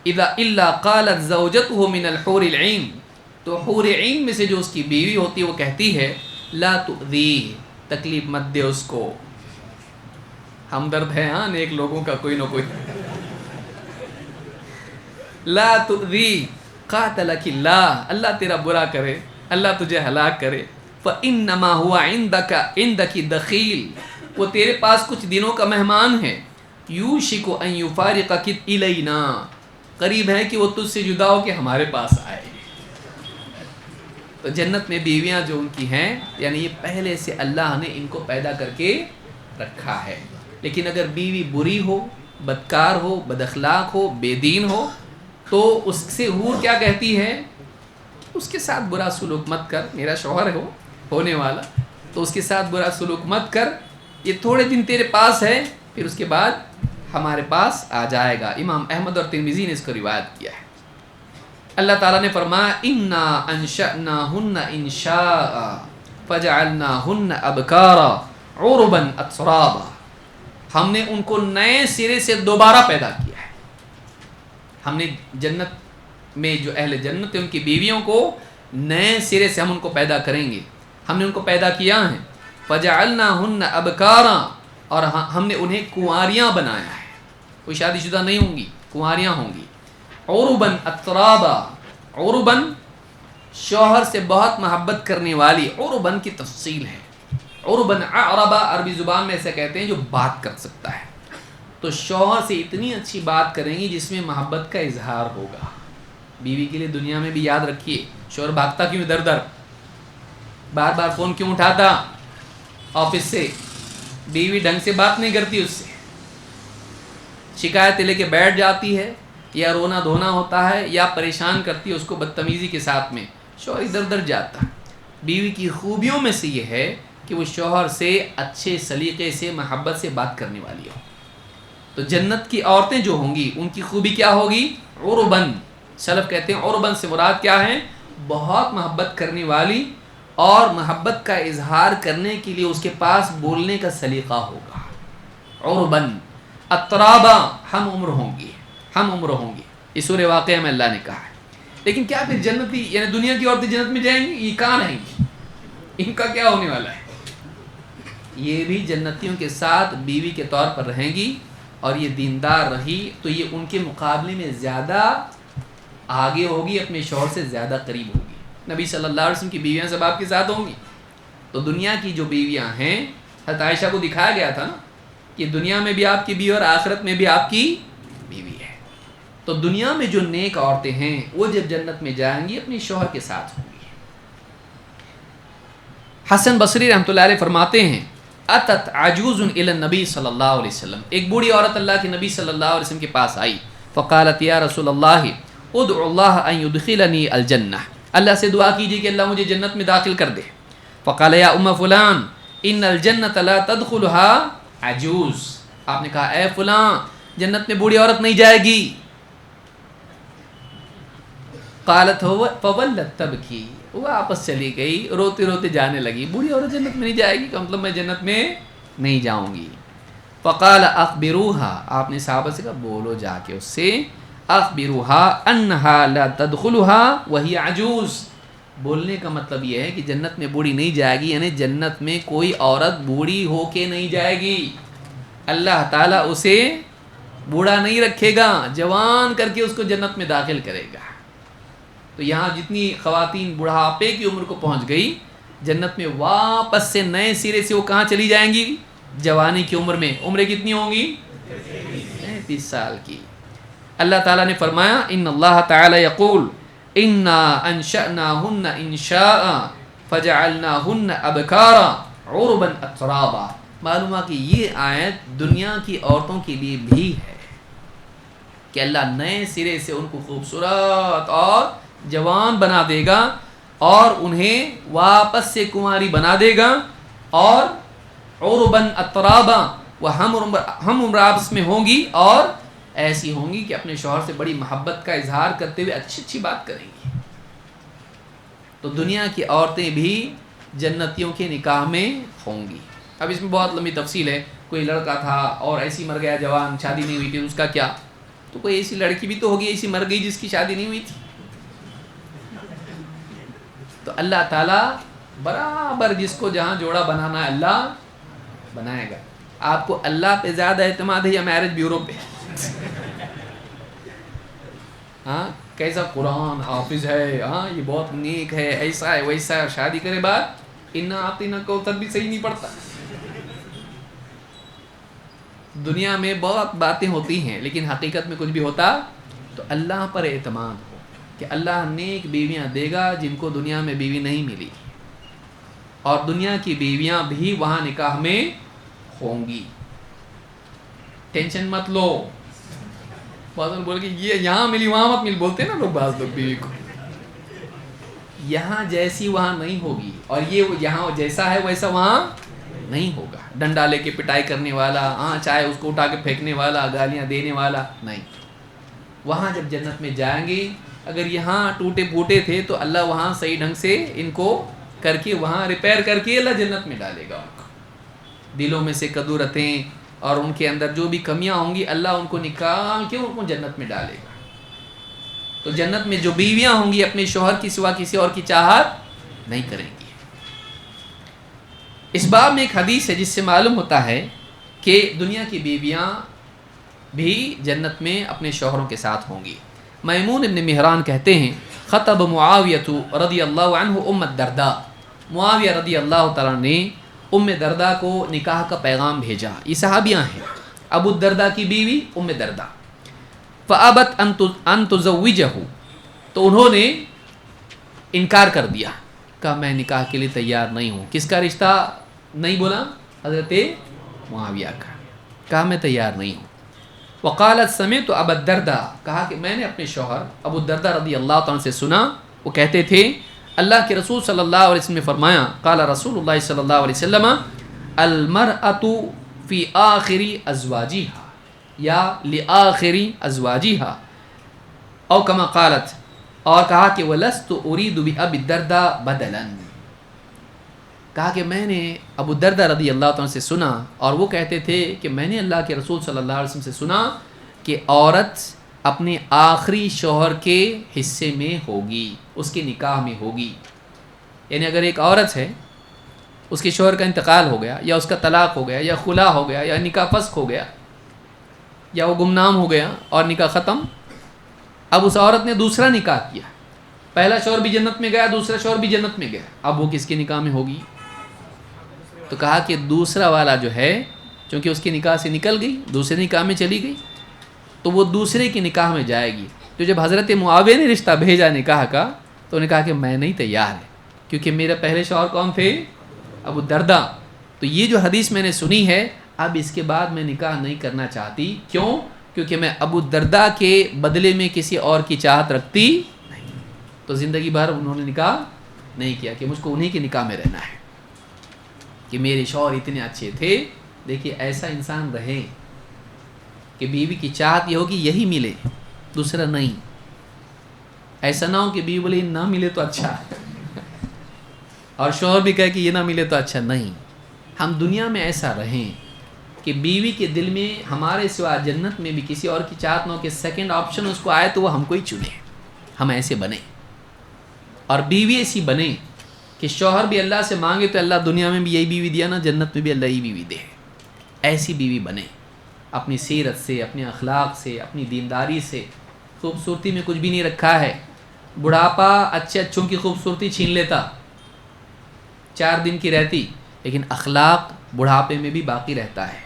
[SPEAKER 1] اذا الا قالت زوجته من الحور العین، تو حور عین میں سے جو اس کی بیوی ہوتی ہے وہ کہتی ہے لا تؤذی، تکلیف مت دے اس کو. ہمدرد ہے ہاں نیک لوگوں کا کوئی نہ کوئی. لا تؤذی قاتلک اللہ، اللہ تیرا برا کرے، اللہ تجھے ہلاک کرے. فانما هو عندک دخیل، وہ تیرے پاس کچھ دنوں کا مہمان ہے. یوشک ان یفارقک الینا، قریب ہے کہ وہ تجھ سے جدا ہو کے ہمارے پاس آئے. تو جنت میں بیویاں جو ان کی ہیں، یعنی یہ پہلے سے اللہ نے ان کو پیدا کر کے رکھا ہے. لیکن اگر بیوی بری ہو، بدکار ہو، بد اخلاق ہو، بے دین ہو، تو اس سے حور کیا کہتی ہے، اس کے ساتھ برا سلوک مت کر. میرا شوہر ہے ہونے والا، تو اس کے ساتھ برا سلوک مت کر، یہ تھوڑے دن تیرے پاس ہے، پھر اس کے بعد ہمارے پاس آ جائے گا. امام احمد اور ترمذی نے اس کو روایت کیا ہے. اللہ تعالیٰ نے فرمایا انا انشأناہن انشاء فجعلناہن ابکارا عربا اترابا، ہم نے ان کو نئے سرے سے دوبارہ پیدا کیا ہے. ہم نے جنت میں جو اہل جنت ہیں ان کی بیویوں کو نئے سرے سے ہم ان کو پیدا کریں گے. ہم نے ان کو پیدا کیا ہے فجعلناہن ابکارا، اور ہم نے انہیں کنواریاں بنایا ہے، کوئی شادی شدہ نہیں ہوں گی، کنواریاں ہوں گی. عرباً اترابا، عرباً شوہر سے بہت محبت کرنے والی، عرباً کی تفصیل ہے. عرباً عربا عربی زبان میں ایسے کہتے ہیں جو بات کر سکتا ہے. تو شوہر سے اتنی اچھی بات کریں گی جس میں محبت کا اظہار ہوگا. بیوی کے لیے دنیا میں بھی یاد رکھیے، شوہر بھاگتا کیوں ادھر ادھر، بار بار فون کیوں اٹھاتا آفس سے، بیوی ڈھنگ سے بات نہیں کرتی، اس سے شکایتیں لے کے بیٹھ جاتی ہے، یا رونا دھونا ہوتا ہے، یا پریشان کرتی ہے اس کو بدتمیزی کے ساتھ میں، شوہر ادھر ادھر جاتا. بیوی کی خوبیوں میں سے یہ ہے کہ وہ شوہر سے اچھے سلیقے سے محبت سے بات کرنے والی ہو. تو جنت کی عورتیں جو ہوں گی ان کی خوبی کیا ہوگی؟ عربن. سلف کہتے ہیں عربن سے مراد کیا ہے؟ بہت محبت کرنے والی، اور محبت کا اظہار کرنے کے لیے اس کے پاس بولنے کا سلیقہ ہوگا. عربن اترابا، ہم عمر ہوں گی، ہم عمر ہوں گی. اس سورہ واقعہ میں اللہ نے کہا ہے. لیکن کیا پھر جنتی یعنی دنیا کی عورتیں جنت میں جائیں گی؟ یہ کہاں رہیں گی؟ ان کا کیا ہونے والا ہے؟ یہ بھی جنتیوں کے ساتھ بیوی کے طور پر رہیں گی، اور یہ دیندار رہی تو یہ ان کے مقابلے میں زیادہ آگے ہوگی، اپنے شوہر سے زیادہ قریب ہوگی. نبی صلی اللہ علیہ وسلم کی بیویاں سب آپ کے ساتھ ہوں گی. تو دنیا کی جو بیویاں ہیں، حضرت عائشہ کو دکھایا گیا تھا نا کہ دنیا میں بھی آپ کی بیوی اور آخرت میں بھی آپ کی بیوی ہے. تو دنیا میں جو نیک عورتیں ہیں وہ جب جنت میں جائیں گی اپنے شوہر کے ساتھ ہوں گی. حسن بصری رحمۃ اللہ علیہ فرماتے ہیں اتت عجوز الی النبی صلی اللہ علیہ وسلم، ایک بوڑھی عورت اللہ کے نبی صلی اللہ علیہ وسلم کے پاس آئی. فقالت یا رسول اللہ ادعو اللہ ان يدخلنی الجنہ، اللہ سے دعا کیجیے کہ اللہ مجھے جنت میں داخل کر دے. فقال یا ام فلان ان الجنۃ لا تدخلها عجوز، آپ نے کہا اے فلاں جنت میں بوڑھی عورت نہیں جائے گی. قالت فولت تبکی، وہ آپس چلی گئی، روتے روتے جانے لگی. بوڑھی عورت جنت میں نہیں جائے گی، کہ مطلب میں جنت میں نہیں جاؤں گی. فقال اخبروها، آپ نے صحابہ سے کہا بولو جا کے اس سے، اخبروها انها لا تدخلها وهي عجوز. بولنے کا مطلب یہ ہے کہ جنت میں بوڑھی نہیں جائے گی، یعنی جنت میں کوئی عورت بوڑھی ہو کے نہیں جائے گی. اللہ تعالیٰ اسے بوڑھا نہیں رکھے گا، جوان کر کے اس کو جنت میں داخل کرے گا. تو یہاں جتنی خواتین بڑھاپے کی عمر کو پہنچ گئی، جنت میں واپس سے نئے سرے سے وہ کہاں چلی جائیں گی؟ جوانی کی عمر میں. عمریں کتنی ہوں گی؟ 30 سال کی. اللہ تعالیٰ نے فرمایا ان اللہ تعالی یقول انا انشأناہن انشاء فجعلناہن ابکارا عربا اترابا. معلوم ہے کہ یہ آیت دنیا کی عورتوں کے لیے بھی ہے کہ اللہ نئے سرے سے ان کو خوبصورت اور جوان بنا دے گا، اور انہیں واپس سے کنواری بنا دے گا، اور عرباً اترابا، وہ ہم عمر آپس میں ہوں گی، اور ایسی ہوں گی کہ اپنے شوہر سے بڑی محبت کا اظہار کرتے ہوئے اچھی اچھی بات کریں گی. تو دنیا کی عورتیں بھی جنتیوں کے نکاح میں ہوں گی. اب اس میں بہت لمبی تفصیل ہے. کوئی لڑکا تھا اور ایسی مر گیا جوان، شادی نہیں ہوئی تھی، اس کا کیا؟ تو کوئی ایسی لڑکی بھی تو ہوگی ایسی مر گئی جس کی شادی نہیں ہوئی تھی. تو اللہ تعالیٰ برابر جس کو جہاں جوڑا بنانا ہے اللہ بنائے گا. آپ کو اللہ پہ زیادہ اعتماد ہے یا میرج بیورو پہ؟ ہاں کیسا قرآن حافظ ہے، ہاں یہ بہت نیک ہے، ایسا ہے ویسا ہے، اور شادی کرے بعد انا آتینا کوثر بھی صحیح نہیں پڑتا. دنیا میں بہت باتیں ہوتی ہیں لیکن حقیقت میں کچھ بھی ہوتا تو اللہ پر اعتماد ہو کہ اللہ نیک بیویاں دے گا جن کو دنیا میں بیوی نہیں ملی، اور دنیا کی بیویاں بھی وہاں نکاح میں ہوں گی. ٹینشن مت لو. بعض لوگ بولے کہ یہ یہاں ملی وہاں مت مل، بولتے ہیں نا لوگ بعض لوگ بیوی کو. یہاں جیسی وہاں نہیں ہوگی، اور یہ یہاں جیسا ہے ویسا وہاں نہیں ہوگا. ڈنڈا لے کے پٹائی کرنے والا، ہاں چاہے اس کو اٹھا کے پھینکنے والا، گالیاں دینے والا نہیں. وہاں جب جنت میں جائیں گے، اگر یہاں ٹوٹے پھوٹے تھے تو اللہ وہاں صحیح ڈھنگ سے ان کو کر کے وہاں ریپیئر کر کے اللہ جنت میں ڈالے گا. ان کو دلوں میں سے کدورتیں اور ان کے اندر جو بھی کمیاں ہوں گی اللہ ان کو نکال کے ان کو جنت میں ڈالے گا. تو جنت میں جو بیویاں ہوں گی اپنے شوہر کی سوا کسی اور کی چاہت نہیں کریں گی. اس باب میں ایک حدیث ہے جس سے معلوم ہوتا ہے کہ دنیا کی بیویاں بھی جنت میں اپنے شوہروں کے ساتھ ہوں گی. میمون ابن مہران کہتے ہیں خطب معاویہ رضی اللہ عنہ ام الدرداء، معاویہ رضی اللہ تعالیٰ نے ام درداء کو نکاح کا پیغام بھیجا. یہ صحابیاں ہیں. ابو الدرداء کی بیوی ام درداء. فابت ان تزوجہ، تو انہوں نے انکار کر دیا، کہا میں نکاح کے لیے تیار نہیں ہوں. کس کا رشتہ نہیں بولا؟ حضرت معاویہ کا. کہا میں تیار نہیں ہوں. وقالت سمعت ابا الدرداء، کہا کہ میں نے اپنے شوہر ابو الدرداء رضی اللہ تعالیٰ سے سنا، وہ کہتے تھے اللہ کے رسول صلی اللہ علیہ وسلم نے فرمایا، قال رسول اللہ صلی اللہ علیہ وسلم المرأة فی آخر ازواجها یا لآخر ازواجها، او کما قالت، اور کہا کہ ولست اريد بأبي الدرداء بدلا. کہا کہ میں نے ابو الدرداء رضی اللہ عنہ سے سنا، اور وہ کہتے تھے کہ میں نے اللہ کے رسول صلی اللہ علیہ وسلم سے سنا کہ عورت اپنے آخری شوہر کے حصے میں ہوگی، اس کے نکاح میں ہوگی. یعنی اگر ایک عورت ہے، اس کے شوہر کا انتقال ہو گیا، یا اس کا طلاق ہو گیا، یا خلا ہو گیا، یا نکاح فسخ ہو گیا، یا وہ گمنام ہو گیا اور نکاح ختم، اب اس عورت نے دوسرا نکاح کیا، پہلا شوہر بھی جنت میں گیا، دوسرا شوہر بھی جنت میں گیا، اب وہ کس کے نکاح میں ہوگی؟ تو کہا کہ دوسرا والا جو ہے، چونکہ اس کے نکاح سے نکل گئی، دوسرے نکاح میں چلی گئی، تو وہ دوسرے کی نکاح میں جائے گی. تو جب حضرت معاویہ نے رشتہ بھیجا نکاح کا، تو انہوں نے کہا کہ میں نہیں تیار ہے، کیونکہ میرے پہلے شوہر کون تھے؟ ابو الدرداء. تو یہ جو حدیث میں نے سنی ہے، اب اس کے بعد میں نکاح نہیں کرنا چاہتی. کیوں؟ کیونکہ میں ابو الدرداء کے بدلے میں کسی اور کی چاہت رکھتی نہیں. تو زندگی بھر انہوں نے نکاح نہیں کیا کہ مجھ کو انہی کے نکاح میں رہنا ہے، کہ میرے شوہر اتنے اچھے تھے. دیکھیے ایسا انسان رہے کہ بیوی کی چاہت یہ ہو کہ یہی ملے، دوسرا نہیں. ایسا نہ ہو کہ بیوی بولے نہ ملے تو اچھا، اور شوہر بھی کہے کہ یہ نہ ملے تو اچھا. نہیں، ہم دنیا میں ایسا رہیں کہ بیوی کے دل میں ہمارے سوا جنت میں بھی کسی اور کی چاہت نہ ہو، کہ سیکنڈ آپشن اس کو آئے تو وہ ہم کو ہی چنے. ہم ایسے بنیں، اور بیوی ایسی بنے کہ شوہر بھی اللہ سے مانگے تو اللہ دنیا میں بھی یہی بیوی دیا نا، جنت میں بھی اللہ ہی بیوی دے. ایسی بیوی بنے، اپنی سیرت سے، اپنے اخلاق سے، اپنی دینداری سے. خوبصورتی میں کچھ بھی نہیں رکھا ہے. بڑھاپا اچھے اچھوں کی خوبصورتی چھین لیتا، 4 دن کی رہتی، لیکن اخلاق بڑھاپے میں بھی باقی رہتا ہے.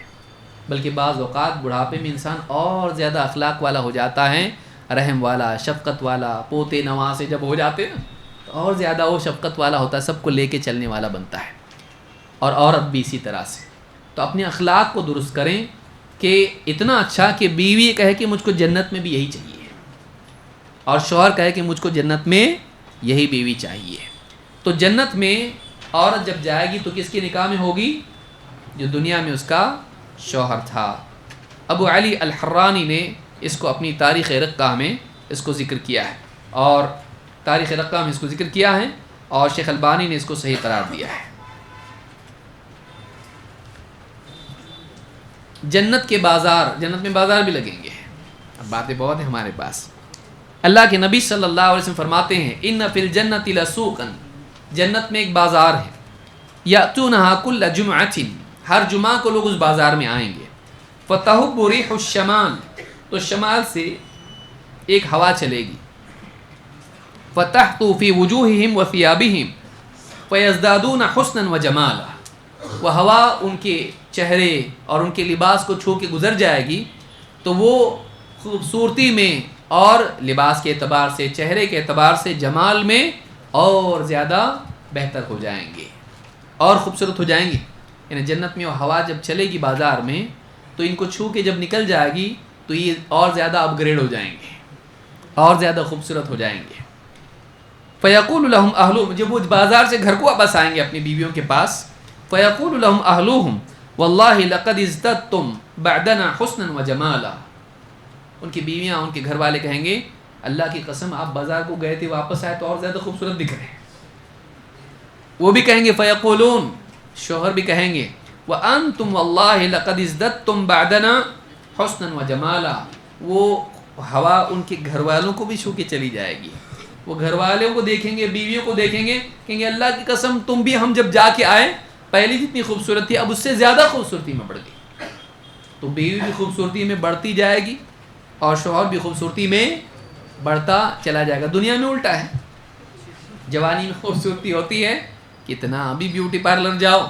[SPEAKER 1] بلکہ بعض اوقات بڑھاپے میں انسان اور زیادہ اخلاق والا ہو جاتا ہے، رحم والا، شفقت والا. پوتے نواسے جب ہو جاتے نا تو اور زیادہ وہ شفقت والا ہوتا ہے، سب کو لے کے چلنے والا بنتا ہے. اور عورت بھی اسی طرح سے. تو اپنے اخلاق کو درست کریں کہ اتنا اچھا کہ بیوی کہے کہ مجھ کو جنت میں بھی یہی چاہیے، اور شوہر کہے کہ مجھ کو جنت میں یہی بیوی چاہیے. تو جنت میں عورت جب جائے گی تو کس کے نکاح میں ہوگی؟ جو دنیا میں اس کا شوہر تھا. ابو علی الحرانی نے اس کو اپنی تاریخ رقہ میں اس کو ذکر کیا ہے، اور تاریخ رقہ میں اس کو ذکر کیا ہے، اور شیخ البانی نے اس کو صحیح قرار دیا ہے. جنت کے بازار، جنت میں بازار بھی لگیں گے. اب باتیں بہت ہیں ہمارے پاس. اللہ کے نبی صلی اللہ علیہ وسلم فرماتے ہیں ان فی الجنت لسوقا، جنت میں ایک بازار ہے، یاتونھا کل جمعۃ، ہر جمعہ کو لوگ اس بازار میں آئیں گے. فتحب ریح الشمال، تو شمال سے ایک ہوا چلے گی. فتحت فی وجوہہم وثیابہم فیزدادون حسنا وجمالا، وہ ہوا ان کے چہرے اور ان کے لباس کو چھو کے گزر جائے گی تو وہ خوبصورتی میں اور لباس کے اعتبار سے، چہرے کے اعتبار سے، جمال میں اور زیادہ بہتر ہو جائیں گے اور خوبصورت ہو جائیں گے. یعنی جنت میں وہ ہوا جب چلے گی بازار میں تو ان کو چھو کے جب نکل جائے گی تو یہ اور زیادہ اپ گریڈ ہو جائیں گے اور زیادہ خوبصورت ہو جائیں گے. فیقول لهم اہلہم، جب وہ بازار سے گھر کو واپس آئیں گے اپنی بیویوں کے پاس، فیقول لهم اہلہم واللہ لقد ازددتم بعدنا حسنا وجمالا، ان کی بیویاں، ان کے گھر والے کہیں گے اللہ کی قسم آپ بازار کو گئے تھے، واپس آئے تو اور زیادہ خوبصورت دکھ رہے ہیں. وہ بھی کہیں گے فیقولون، شوہر بھی کہیں گے وانتم واللہ لقد ازددتم بعدنا حسنا وجمالا، وہ ہوا ان کے گھر والوں کو بھی چھو کے چلی جائے گی. وہ گھر والوں کو دیکھیں گے، بیویوں کو دیکھیں گے، کہیں گے اللہ کی قسم تم بھی، ہم جب جا کے آئے پہلی جتنی خوبصورت تھی اب اس سے زیادہ خوبصورتی میں بڑھ گئی. تو بیوی بھی خوبصورتی میں بڑھتی جائے گی اور شوہر بھی خوبصورتی میں بڑھتا چلا جائے گا. دنیا میں الٹا ہے، جوانی میں خوبصورتی ہوتی ہے کتنا، ابھی بیوٹی پارلر جاؤ،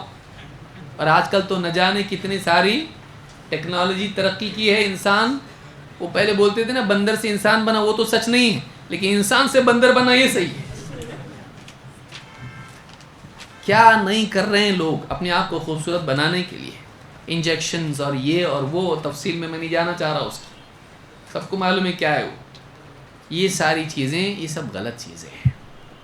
[SPEAKER 1] اور آج کل تو نہ جانے کتنی ساری ٹیکنالوجی ترقی کی ہے، انسان، وہ پہلے بولتے تھے نا بندر سے انسان بنا، وہ تو سچ نہیں ہے، لیکن انسان سے بندر بنا یہ صحیح ہے۔ کیا نہیں کر رہے ہیں لوگ اپنے آپ کو خوبصورت بنانے کے لیے، انجیکشنز اور یہ اور وہ، تفصیل میں نہیں جانا چاہ رہا اس کی، سب کو معلوم ہے کیا ہے وہ۔ یہ ساری چیزیں، یہ سب غلط چیزیں ہیں۔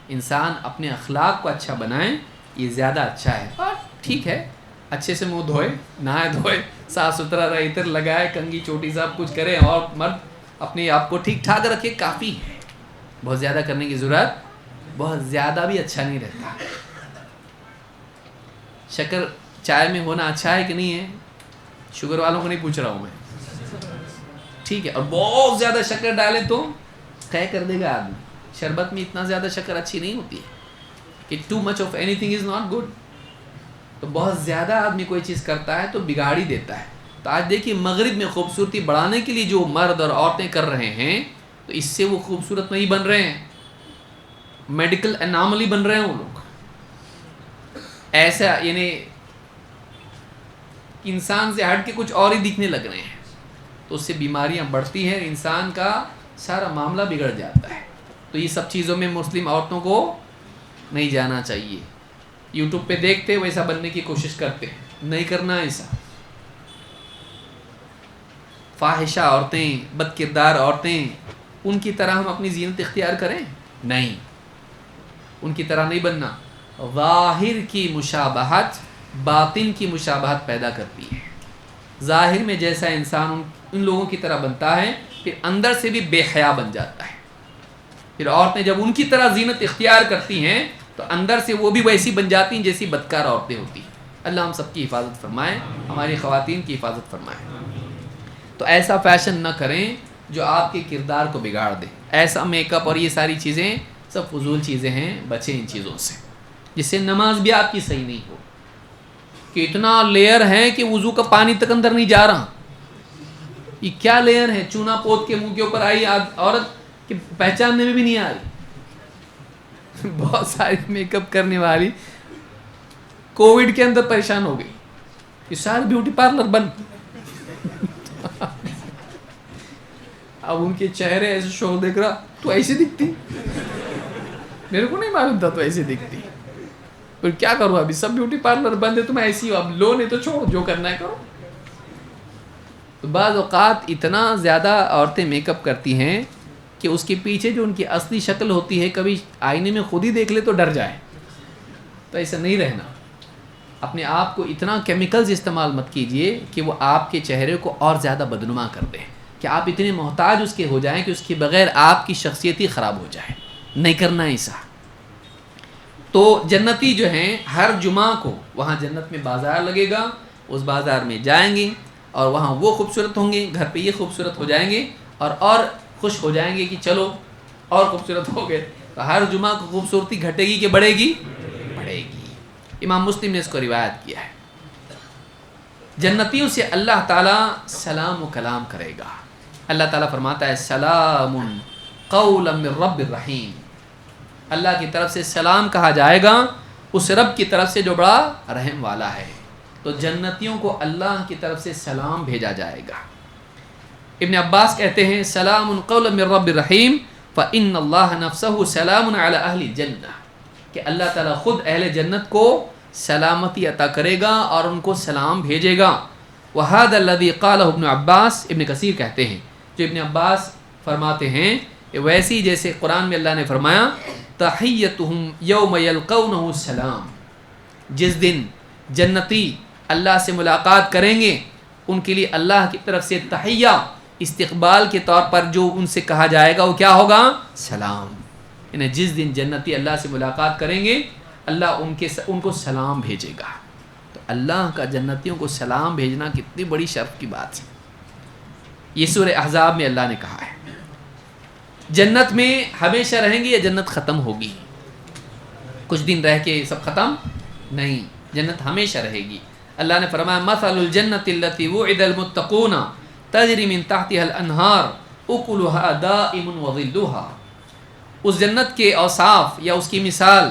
[SPEAKER 1] انسان اپنے اخلاق کو اچھا بنائیں، یہ زیادہ اچھا ہے۔ اور ٹھیک ہے، اچھے سے منہ دھوئے، نہائے دھوئے، صاف ستھرا رہے، عطر لگائے، کنگھی چوٹی سب کچھ کرے، اور مرد اپنے آپ کو ٹھیک ٹھاک رکھے، کافی ہے۔ بہت زیادہ کرنے کی ضرورت، بہت زیادہ بھی اچھا نہیں رہتا۔ شکر چائے میں ہونا اچھا ہے کہ نہیں ہے؟ شوگر والوں کو نہیں پوچھ رہا ہوں میں، ٹھیک ہے۔ اور بہت زیادہ شکر ڈالے تو طے کر دے گا آدمی۔ شربت میں اتنا زیادہ شکر اچھی نہیں ہوتی ہے کہ too much of any thing is not good. تو بہت زیادہ آدمی کوئی چیز کرتا ہے تو بگاڑ ہی دیتا ہے۔ تو آج دیکھیے مغرب میں خوبصورتی بڑھانے کے لیے جو مرد اور عورتیں کر رہے ہیں، تو اس سے وہ خوبصورت نہیں بن رہے ہیں، میڈیکل اناملی بن رہے ہیں وہ لوگ۔ ایسا یعنی انسان سے ہٹ کے کچھ اور ہی دکھنے لگ رہے ہیں، تو اس سے بیماریاں بڑھتی ہیں، انسان کا سارا معاملہ بگڑ جاتا ہے۔ تو یہ سب چیزوں میں مسلم عورتوں کو نہیں جانا چاہیے۔ یوٹیوب پہ دیکھتے ویسا بننے کی کوشش کرتے، نہیں کرنا ایسا۔ فاحشہ عورتیں، بد کردار عورتیں، ان کی طرح ہم اپنی زینت اختیار کریں؟ نہیں، ان کی طرح نہیں بننا۔ ظاہر کی مشابہت باطن کی مشابہت پیدا کرتی ہے۔ ظاہر میں جیسا انسان ان لوگوں کی طرح بنتا ہے، پھر اندر سے بھی بے حیا بن جاتا ہے۔ پھر عورتیں جب ان کی طرح زینت اختیار کرتی ہیں تو اندر سے وہ بھی ویسی بن جاتی ہیں جیسی بدکار عورتیں ہوتی ہیں۔ اللہ ہم سب کی حفاظت فرمائے، ہماری خواتین کی حفاظت فرمائے۔ تو ایسا فیشن نہ کریں جو آپ کے کردار کو بگاڑ دے۔ ایسا میک اپ اور یہ ساری چیزیں سب فضول چیزیں ہیں، بچیں ان چیزوں سے، جس سے نماز بھی آپ کی صحیح نہیں ہو۔ کہ اتنا لیئر ہے کہ وضو کا پانی تک اندر نہیں جا رہا، یہ کیا لیئر ہے؟ چونا پوت کے منہ کے اوپر آئی عورت کہ پہچاننے میں بھی نہیں آ رہی۔ بہت ساری میک اپ کرنے والی کووڈ کے اندر پریشان ہو گئی، یہ سارے بیوٹی پارلر بند۔ اب ان کے چہرے ایسے شو دیکھ رہا، تو ایسے دکھتی، میرے کو نہیں معلوم تھا تو ایسے دکھتی، پھر کیا کروں؟ ابھی سب بیوٹی پارلر بند ہے تو میں ایسی ہوں، اب لو نہیں تو چھوڑ، جو کرنا ہے کرو۔ تو بعض اوقات اتنا زیادہ عورتیں میک اپ کرتی ہیں کہ اس کے پیچھے جو ان کی اصلی شکل ہوتی ہے، کبھی آئینے میں خود ہی دیکھ لے تو ڈر جائے۔ تو ایسا نہیں رہنا۔ اپنے آپ کو اتنا کیمیکلز استعمال مت کیجئے کہ وہ آپ کے چہرے کو اور زیادہ بدنما کر دیں، کہ آپ اتنے محتاج اس کے ہو جائیں کہ اس کے بغیر آپ کی شخصیت ہی خراب ہو جائے۔ نہیں کرنا ایسا۔ تو جنتی جو ہیں ہر جمعہ کو وہاں جنت میں بازار لگے گا، اس بازار میں جائیں گے اور وہاں وہ خوبصورت ہوں گے، گھر پہ یہ خوبصورت ہو جائیں گے اور خوش ہو جائیں گے کہ چلو اور خوبصورت ہو گئے۔ تو ہر جمعہ کو خوبصورتی گھٹے گی کہ بڑھے گی؟ بڑھے گی۔ امام مسلم نے اس کو روایت کیا ہے۔ جنتیوں سے اللہ تعالیٰ سلام و کلام کرے گا۔ اللہ تعالیٰ فرماتا ہے سلام قولا من رب الرحیم، اللہ کی طرف سے سلام کہا جائے گا اس رب کی طرف سے جو بڑا رحم والا ہے۔ تو جنتیوں کو اللہ کی طرف سے سلام بھیجا جائے گا۔ ابن عباس کہتے ہیں سلام قولا من رب الرحیم فإن اللہ نفسہ سلام علی اہل الجنہ، کہ اللہ تعالیٰ خود اہل جنت کو سلامتی عطا کرے گا اور ان کو سلام بھیجے گا۔ وَهَذَا الَّذِي قَالَهُ ابن عباس، ابن کثیر کہتے ہیں، جو ابن عباس فرماتے ہیں ویسی جیسے قرآن میں اللہ نے فرمایا تحیتہم یوم یلقونہ السلام، جس دن جنتی اللہ سے ملاقات کریں گے ان کے لیے اللہ کی طرف سے تحیہ، استقبال کے طور پر جو ان سے کہا جائے گا وہ کیا ہوگا؟ سلام۔ یعنی جس دن جنتی اللہ سے ملاقات کریں گے اللہ ان کو سلام بھیجے گا۔ تو اللہ کا جنتیوں کو سلام بھیجنا کتنی بڑی شرف کی بات ہے۔ یہ سورہ احزاب میں اللہ نے کہا ہے۔ جنت میں ہمیشہ رہیں گے یا جنت ختم ہوگی؟ کچھ دن رہ کے سب ختم نہیں، جنت ہمیشہ رہے گی۔ اللہ نے فرمایا مثل الجنت التي وعد المتقون تجری من تحتها الانہار اکلها دائم وظلها، اس جنت کے اوصاف یا اس کی مثال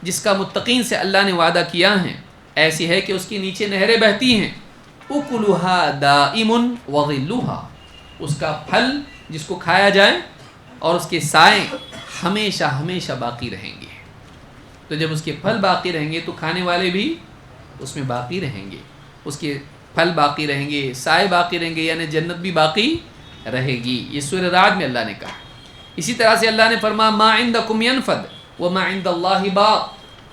[SPEAKER 1] جس کا متقین سے اللہ نے وعدہ کیا ہے ایسی ہے کہ اس کے نیچے نہریں بہتی ہیں، اکلھا دائم وظلھا، اس کا پھل جس کو کھایا جائے اور اس کے سائے ہمیشہ ہمیشہ باقی رہیں گے۔ تو جب اس کے پھل باقی رہیں گے تو کھانے والے بھی اس میں باقی رہیں گے، اس کے پھل باقی رہیں گے، سائے باقی رہیں گے، یعنی جنت بھی باقی رہے گی۔ یہ سورہ رعد میں اللہ نے کہا۔ اسی طرح سے اللہ نے فرمایا ما عندکم ینفد وما عند اللہ باق،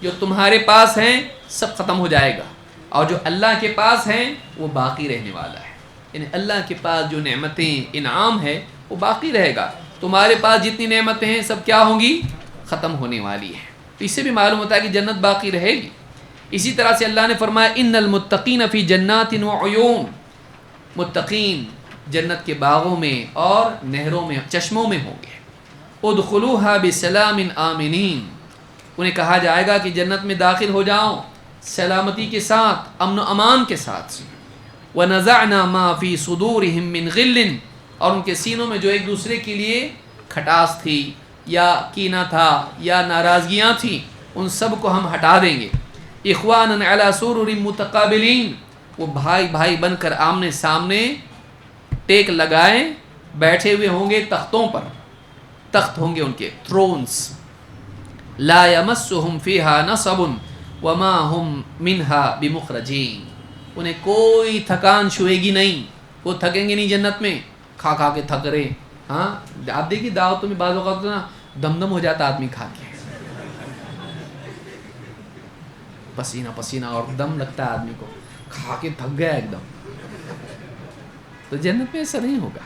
[SPEAKER 1] جو تمہارے پاس ہیں سب ختم ہو جائے گا، اور جو اللہ کے پاس ہیں وہ باقی رہنے والا ہے۔ یعنی اللہ کے پاس جو نعمتیں انعام ہے وہ باقی رہے گا، تمہارے پاس جتنی نعمتیں ہیں سب کیا ہوں گی؟ ختم ہونے والی ہیں۔ تو اس سے بھی معلوم ہوتا ہے کہ جنت باقی رہے گی۔ اسی طرح سے اللہ نے فرمایا ان المتقین فی جنات وعیون، متقین جنت کے باغوں میں اور نہروں میں، چشموں میں ہوں گے۔ ادخلوها بسلام آمنین، انہیں کہا جائے گا کہ جنت میں داخل ہو جاؤ سلامتی کے ساتھ، امن و امان کے ساتھ۔ وَنَزَعْنَا مَا فِي صُدُورِهِم مِّن غِلٍّ، اور ان کے سینوں میں جو ایک دوسرے کے لیے کھٹاس تھی یا کینہ تھا یا ناراضگیاں تھیں، ان سب کو ہم ہٹا دیں گے۔ اخواناً علی سرر متقابلین، وہ بھائی بھائی بن کر آمنے سامنے ٹیک لگائے بیٹھے ہوئے ہوں گے تختوں پر، تخت ہوں گے ان کے، تھرونز۔ لا یمسہم فیہا نصب وما ہم منہا بمخرجین، انہیں کوئی تھکان چھوئے گی نہیں، وہ تھکیں گے نہیں جنت میں، کھا کھا کے تھک رہے۔ ہاں آپ دیکھیے دعوتوں میں بعض اوقات نا دم دم ہو جاتا آدمی کھا کے، پسینہ پسینہ اور دم لگتا ہے آدمی کو، کھا کے تھک گیا ایک دم۔ تو جنت میں ایسا نہیں ہوگا،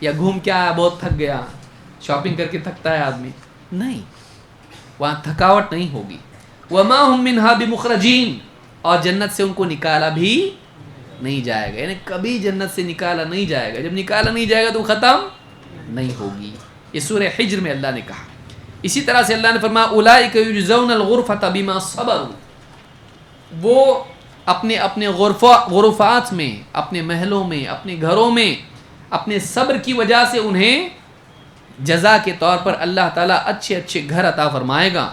[SPEAKER 1] یا گھوم کے آیا بہت تھک گیا، شاپنگ کر کے تھکتا ہے آدمی، نہیں، وہاں تھکاوٹ نہیں ہوگی۔ وما ہم منہا بمخرجین، اور جنت سے ان کو نکالا بھی نہیں جائے گا، یعنی کبھی جنت سے نکالا نہیں جائے گا، جب نکالا نہیں جائے گا تو ختم نہیں ہوگی۔ یہ سورہ حجر میں اللہ نے کہا۔ اسی طرح سے اللہ نے فرمایا اولئک یجزون الغرفۃ بما صبروا، وہ اپنے اپنے غرفات میں، اپنے محلوں میں، اپنے گھروں میں اپنے صبر کی وجہ سے انہیں جزا کے طور پر اللہ تعالیٰ اچھے اچھے گھر عطا فرمائے گا۔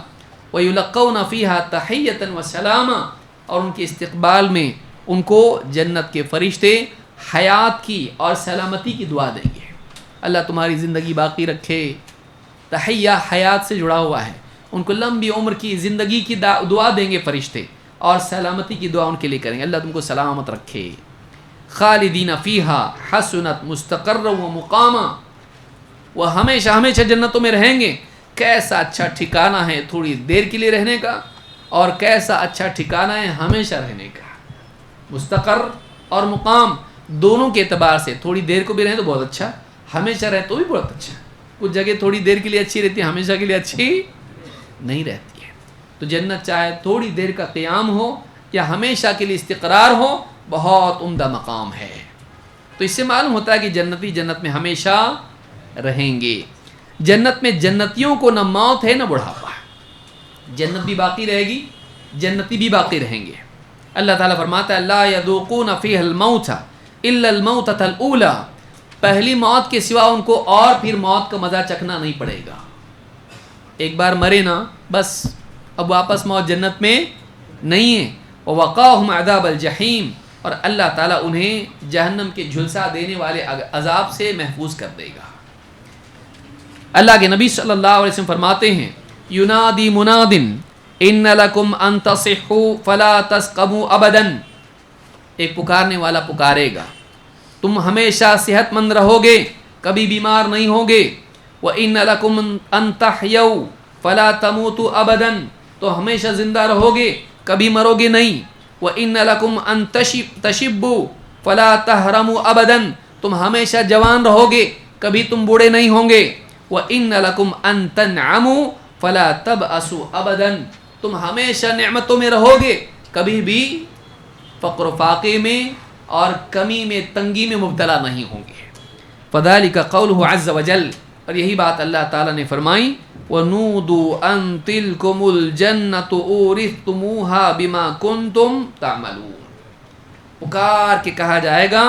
[SPEAKER 1] وَيُلَقَّوْنَ فِيهَا تَحِيَّةً وَسَلَامًا، اور ان کے استقبال میں ان کو جنت کے فرشتے حیات کی اور سلامتی کی دعا دیں گے۔ اللہ تمہاری زندگی باقی رکھے، تحیہ حیات سے جڑا ہوا ہے، ان کو لمبی عمر کی زندگی کی دعا دیں گے فرشتے، اور سلامتی کی دعا ان کے لیے کریں گے، اللہ تم کو سلامت رکھے۔ خالدین فیہا حسنت مستقرا و مقاما، وہ ہمیشہ ہمیشہ جنتوں میں رہیں گے۔ کیسا اچھا ٹھکانہ ہے تھوڑی دیر کے لیے رہنے کا، اور کیسا اچھا ٹھکانہ ہے ہمیشہ رہنے کا۔ مستقر اور مقام دونوں کے اعتبار سے، تھوڑی دیر کو بھی رہیں تو بہت اچھا، ہمیشہ رہے تو بھی بہت اچھا۔ کچھ جگہ تھوڑی دیر کے لیے اچھی رہتی ہے، ہمیشہ کے لیے اچھی نہیں رہتی ہے۔ تو جنت چاہے تھوڑی دیر کا قیام ہو یا ہمیشہ کے لیے استقرار ہو، بہت عمدہ مقام ہے۔ تو اس سے معلوم ہوتا ہے کہ جنتی جنت میں ہمیشہ رہیں گے۔ جنت میں جنتیوں کو نہ موت ہے نہ بڑھاپا، جنت بھی باقی رہے گی، جنتی بھی باقی رہیں گے۔ اللہ تعالیٰ فرماتا ہے لا یذوقون فیہا الموت الا الموتۃ الاولی، پہلی موت کے سوا ان کو اور پھر موت کا مزہ چکھنا نہیں پڑے گا۔ ایک بار مرے نا بس، اب واپس موت جنت میں نہیں ہے۔ ووقاہم عذاب الجحیم، اور اللہ تعالیٰ انہیں جہنم کے جھلسا دینے والے عذاب سے محفوظ کر دے گا۔ اللہ کے نبی صلی اللہ علیہ وسلم فرماتے ہیں ینادی مناد ان لکم ان تصحوا فلا تسقموا ابدا، ایک پکارنے والا پکارے گا تم ہمیشہ صحت مند رہو گے، کبھی بیمار نہیں ہوگے۔ وان لکم ان تحیوا فلا تموتوا ابدا، تو ہمیشہ زندہ رہو گے، کبھی مرو گے نہیں۔ وان لکم ان تشبوا فلا تحرموا ابدا، تم ہمیشہ جوان رہو گے، کبھی تم بوڑھے نہیں ہوں گے۔ وَإِنَّ لَكُمْ أَن تَنْعَمُوا فَلَا تَبْأَسُوا أَبَدًا، تم ہمیشہ نعمتوں میں رہو گے، کبھی بھی فقر و فاقے میں اور کمی میں تنگی میں مبتلا نہیں ہوں گے۔ فَذَلِكَ قَوْلُهُ عَزَّ وَجَلَّ، اور یہی بات اللہ تعالیٰ نے فرمائی وَنُودُوا أَن تِلْكُمُ الْجَنَّةُ أُورِثْتُمُوهَا بِمَا كُنْتُمْ تَعْمَلُونَ، پکار کے کہا جائے گا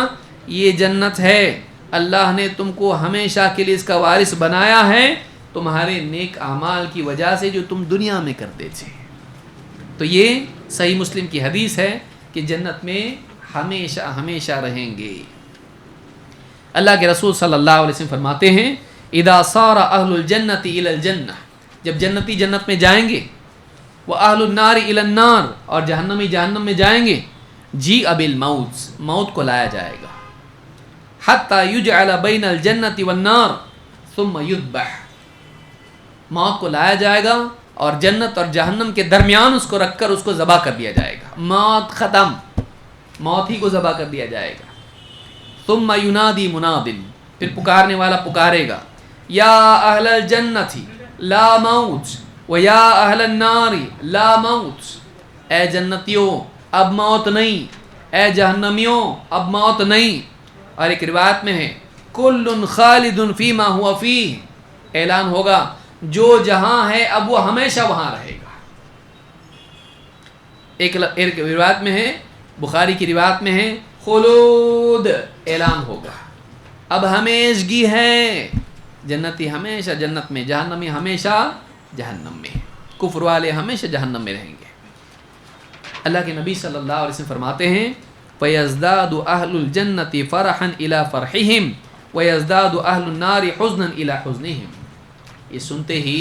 [SPEAKER 1] یہ جنت ہے، اللہ نے تم کو ہمیشہ کے لیے اس کا وارث بنایا ہے تمہارے نیک اعمال کی وجہ سے جو تم دنیا میں کرتے تھے۔ تو یہ صحیح مسلم کی حدیث ہے کہ جنت میں ہمیشہ ہمیشہ رہیں گے۔ اللہ کے رسول صلی اللہ علیہ وسلم فرماتے ہیں اذا صار اہل الجنت الی الجنہ، جب جنتی جنت میں جائیں گے، وہ اہل النار الی النار، اور جہنمی جہنم میں جائیں گے، جی اب الموت، موت کو لایا جائے گا، حتی یجعل بین الجنت والنار ثم یذبح، موت کو لایا جائے گا اور جنت اور جہنم کے درمیان اس کو رکھ کر اس کو ذبح کر دیا جائے گا، موت ختم، موت ہی کو ذبح کر دیا جائے گا۔ ثم ینادی مناد، پھر پکارنے والا پکارے گا، یا اہل الجنت لا موت و یا اہل النار لا موت، اے جنتیوں اب موت نہیں، اے جہنمیوں اب موت نہیں۔ اور ایک روایت میں ہے کل خالد فیما ہوا فیہ، اعلان ہوگا جو جہاں ہے اب وہ ہمیشہ وہاں رہے گا۔ ایک روایت میں ہے، بخاری کی روایت میں ہے خلود، اعلان ہوگا اب ہمیشگی ہے، جنتی ہمیشہ جنت میں، جہنمی ہمیشہ جہنم میں، کفر والے ہمیشہ جہنم میں رہیں گے۔ اللہ کے نبی صلی اللہ علیہ وسلم فرماتے ہیں فَيَزْدَادُ أَهْلُ الْجَنَّةِ فَرَحًا إِلَى فَرْحِهِمْ وَيَزْدَادُ أَهْلُ النَّارِ حُزْنًا إِلَى حُزْنِهِمْ، یہ سنتے ہی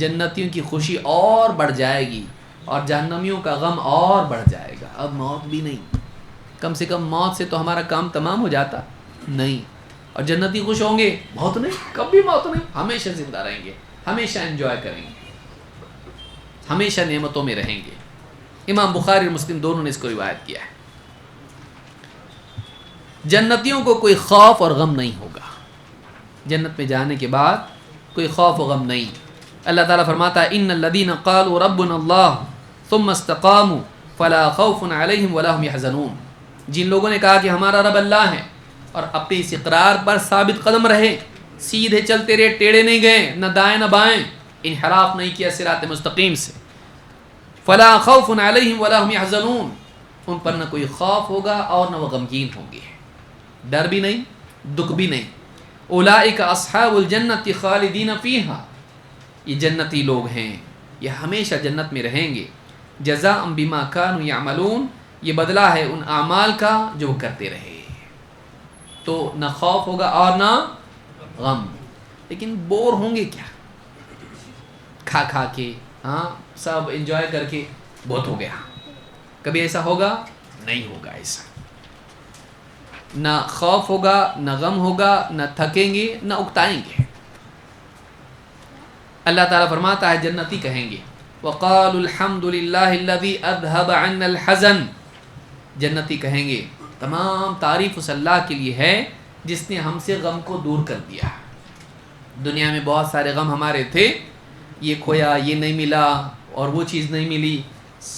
[SPEAKER 1] جنتیوں کی خوشی اور بڑھ جائے گی اور جہنمیوں کا غم اور بڑھ جائے گا۔ اب موت بھی نہیں، کم سے کم موت سے تو ہمارا کام تمام ہو جاتا نہیں، اور جنتی خوش ہوں گے، موت نہیں، کبھی موت نہیں، ہمیشہ زندہ رہیں گے، ہمیشہ انجوائے کریں گے، ہمیشہ نعمتوں میں رہیں گے۔ امام بخاری اور مسلم دونوں نے اس کو روایت کیا ہے۔ جنتیوں کو کوئی خوف اور غم نہیں ہوگا، جنت میں جانے کے بعد کوئی خوف و غم نہیں۔ اللہ تعالیٰ فرماتا ہے ان الذین قالوا ربنا اللہ ثم استقاموا فلا خوف علیہم ولا هم يحزنون، جن لوگوں نے کہا کہ ہمارا رب اللہ ہے اور اپنے اس اقرار پر ثابت قدم رہے، سیدھے چلتے رہے، ٹیڑے نہیں گئے، نہ دائیں نہ بائیں، انحراف نہیں کیا صراط مستقیم سے، فلا خوف علیہم ولا هم يحزنون، ان پر نہ کوئی خوف ہوگا اور نہ وہ غمگین ہوں گے، ڈر بھی نہیں، دکھ بھی نہیں۔ اولئک اصحاب الجنت خالدین فیہا، یہ جنتی لوگ ہیں، یہ ہمیشہ جنت میں رہیں گے، جزاء بما کانوا یعملون، یہ بدلہ ہے ان اعمال کا جو وہ کرتے رہے۔ تو نہ خوف ہوگا اور نہ غم، لیکن بور ہوں گے کیا، کھا کھا کے، ہاں سب انجوائے کر کے بہت ہو گیا، کبھی ایسا ہوگا نہیں ہوگا، ایسا نہ خوف ہوگا نہ غم ہوگا، نہ تھکیں گے نہ اکتائیں گے۔ اللہ تعالیٰ فرماتا ہے جنتی کہیں گے وَقَالُوا الْحَمْدُ لِلَّهِ الَّذِي أَذْهَبَ عَنَّا الْحَزَنَ، جنتی کہیں گے تمام تعریف اس اللہ کے لیے ہے جس نے ہم سے غم کو دور کر دیا۔ دنیا میں بہت سارے غم ہمارے تھے، یہ کھویا، یہ نہیں ملا اور وہ چیز نہیں ملی،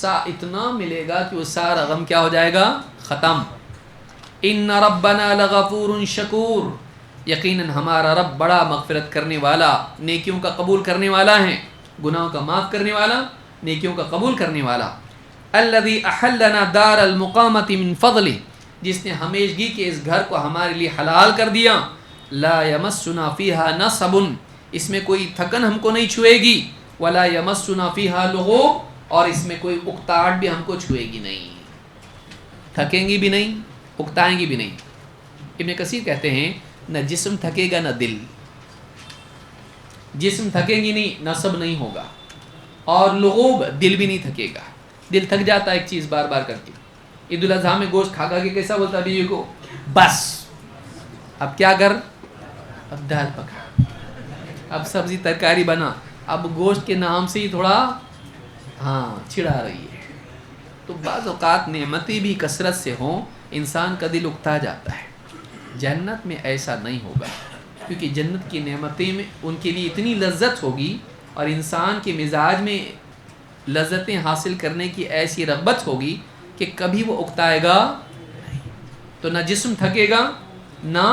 [SPEAKER 1] اتنا ملے گا کہ وہ سارا غم کیا ہو جائے گا، ختم۔ ان ربنا لغفور شکور، یقیناً ہمارا رب بڑا مغفرت کرنے والا، نیکیوں کا قبول کرنے والا ہے، گناہوں کا معاف کرنے والا، نیکیوں کا قبول کرنے والا۔ الذی احلنا دار المقامۃ من فضلہ، جس نے ہمیشگی کے اس گھر کو ہمارے لیے حلال کر دیا، لا یمسنا فیہا نصب، اس میں کوئی تھکن ہم کو نہیں چھوئے گی، ولا یمسنا فیہا لغوب، اور اس میں کوئی اکتاہٹ بھی ہم کو چھوئے گی نہیں، تھکیں گی بھی نہیں، اکتائیں گی بھی نہیں۔ ابن کثیر کہتے ہیں نہ جسم تھکے گا نہ دل، جسم تھکیں گی نہیں، نصب نہیں ہوگا، اور لغوب، دل بھی نہیں تھکے گا۔ دل تھک جاتا ہے ایک چیز بار بار کر کے، عید الاضحیٰ میں گوشت کھا کے کیسا بولتا ہے بیوی کو، بس اب کیا کر، اب دال پکا، اب سبزی ترکاری بنا، اب گوشت کے نام سے ہی تھوڑا چھڑا رہی ہے۔ تو بعض اوقات نعمتیں بھی کثرت سے ہوں، انسان کا دل اکتا جاتا ہے۔ جنت میں ایسا نہیں ہوگا، کیونکہ جنت کی نعمتیں میں ان کے لیے اتنی لذت ہوگی اور انسان کے مزاج میں لذتیں حاصل کرنے کی ایسی رغبت ہوگی کہ کبھی وہ اکتائے گا نہیں۔ تو نہ جسم تھکے گا نہ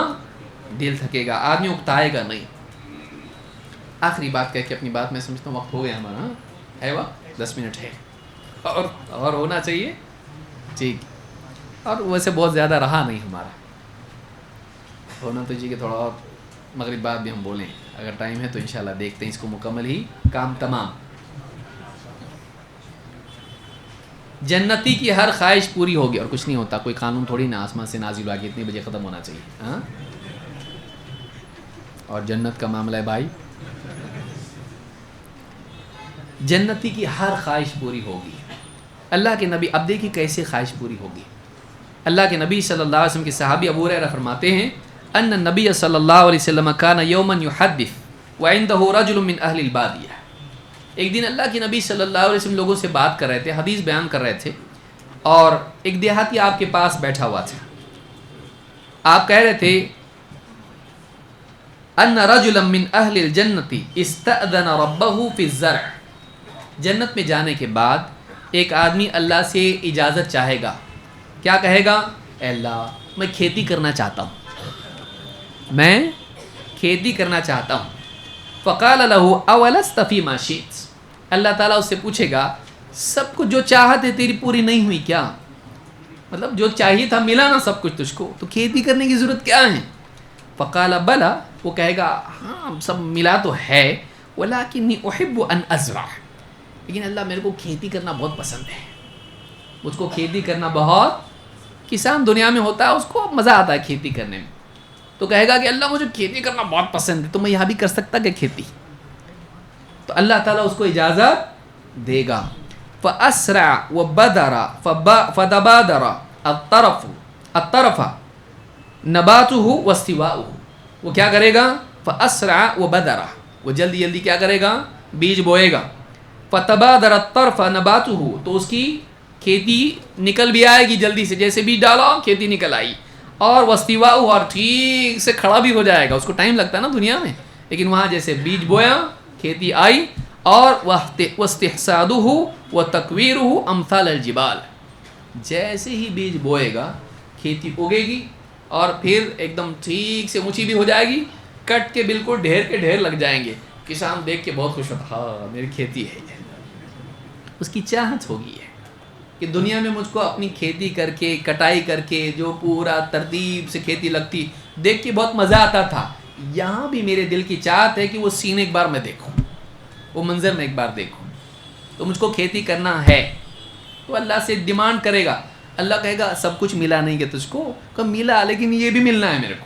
[SPEAKER 1] دل تھکے گا، آدمی اکتائے گا نہیں۔ آخری بات کہہ کے اپنی بات میں سمجھتا ہوں وقت ہو گیا ہمارا، ہے وقت 10 منٹ ہے اور ہونا چاہیے، ٹھیک، اور ویسے بہت زیادہ رہا نہیں ہمارا، ہونا تو چاہیے کہ تھوڑا اور مغرب بعد بھی ہم بولیں، اگر ٹائم ہے تو انشاءاللہ دیکھتے ہیں اس کو مکمل ہی، کام تمام۔ جنتی کی ہر خواہش پوری ہوگی اور کچھ نہیں ہوتا. کوئی قانون تھوڑی نہ آسمان سے نازل ہوا کہ اتنے بجے ختم ہونا چاہیے. ہاں اور جنت کا معاملہ ہے بھائی, جنتی کی ہر خواہش پوری ہوگی. اللہ کے نبی, اب دیکھیے کیسے خواہش پوری ہوگی. اللہ کے نبی صلی اللہ علیہ وسلم کے صحابی ابو ہریرہ فرماتے ہیں ان النبی صلی اللہ علیہ وسلم کان یوما یحدث وعنده رجل من اہل البادیہ. ایک دن اللہ کے نبی صلی اللہ علیہ وسلم لوگوں سے بات کر رہے تھے, حدیث بیان کر رہے تھے, اور ایک دیہاتی آپ کے پاس بیٹھا ہوا تھا. آپ کہہ رہے تھے ان رجلا من اہل الجنۃ استأذن ربه فی الزرع. جنت میں جانے کے بعد ایک آدمی اللہ سے اجازت چاہے گا. کیا کہے گا؟ اے اللہ میں کھیتی کرنا چاہتا ہوں, میں کھیتی کرنا چاہتا ہوں. فقال له اولست فیما شئت. اللہ تعالیٰ اس سے پوچھے گا سب کچھ جو چاہت ہے تیری پوری نہیں ہوئی کیا؟ مطلب جو چاہیے تھا ملا نا سب کچھ تجھ کو, تو کھیتی کرنے کی ضرورت کیا ہے؟ فقال بلا, وہ کہے گا ہاں سب ملا تو ہے, ولکنی احب ان ازرع, لیکن اللہ میرے کو کھیتی کرنا بہت پسند ہے. مجھ کو کھیتی کرنا بہت, کسان دنیا میں ہوتا ہے اس کو مزہ آتا ہے کھیتی کرنے میں, تو کہے گا کہ اللہ مجھے کھیتی کرنا بہت پسند ہے, تو میں یہاں بھی کر سکتا کہ کھیتی. تو اللہ تعالیٰ اس کو اجازت دے گا. فَأَسْرَعَ وَبَدَرَ فَدَبَادَرَ الطَّرَفَ نَبَاتُهُ وَاسْتِوَاؤُهُ. وہ کیا کرے گا؟ فَأَسْرَعَ وَبَدَرَ, وہ جلدی جلدی کیا کرے گا؟ بیج بوئے گا. فَتَبَادَرَ الطَّرْفَ نَبَاتُهُ, تو اس کی کھیتی نکل بھی آئے گی جلدی سے, جیسے بیج ڈالا کھیتی نکل آئی. اور وَاسْتِوَاؤُهُ, اور ٹھیک سے کھڑا بھی ہو جائے گا. اس کو ٹائم لگتا ہے نا دنیا میں, لیکن وہاں جیسے بیج بویا کھیتی آئی. اور وَاسْتِحْسَادُهُ وَتَكْوِيرُهُ أَمْثَالَ الْجِبَالِ, جیسے ہی بیج بوئے گا کھیتی اگے گی اور پھر ایک دم ٹھیک سے اونچی بھی ہو جائے گی, کٹ کے بالکل ڈھیر کے ڈھیر لگ جائیں گے. کسان دیکھ کے بہت خوش ہوتا, ہاں میری کھیتی ہے. اس کی چاہت ہوگی ہے کہ دنیا میں مجھ کو اپنی کھیتی کر کے کٹائی کر کے جو پورا ترتیب سے کھیتی لگتی دیکھ کے بہت مزہ آتا تھا. یہاں بھی میرے دل کی چاہت ہے کہ وہ سین ایک بار میں دیکھوں, وہ منظر میں ایک بار دیکھوں. تو مجھ کو کھیتی کرنا ہے, تو اللہ سے ڈیمانڈ کرے گا. اللہ کہے گا سب کچھ ملا نہیں کہ تجھ کو, کہ ملا لیکن یہ بھی ملنا ہے میرے کو,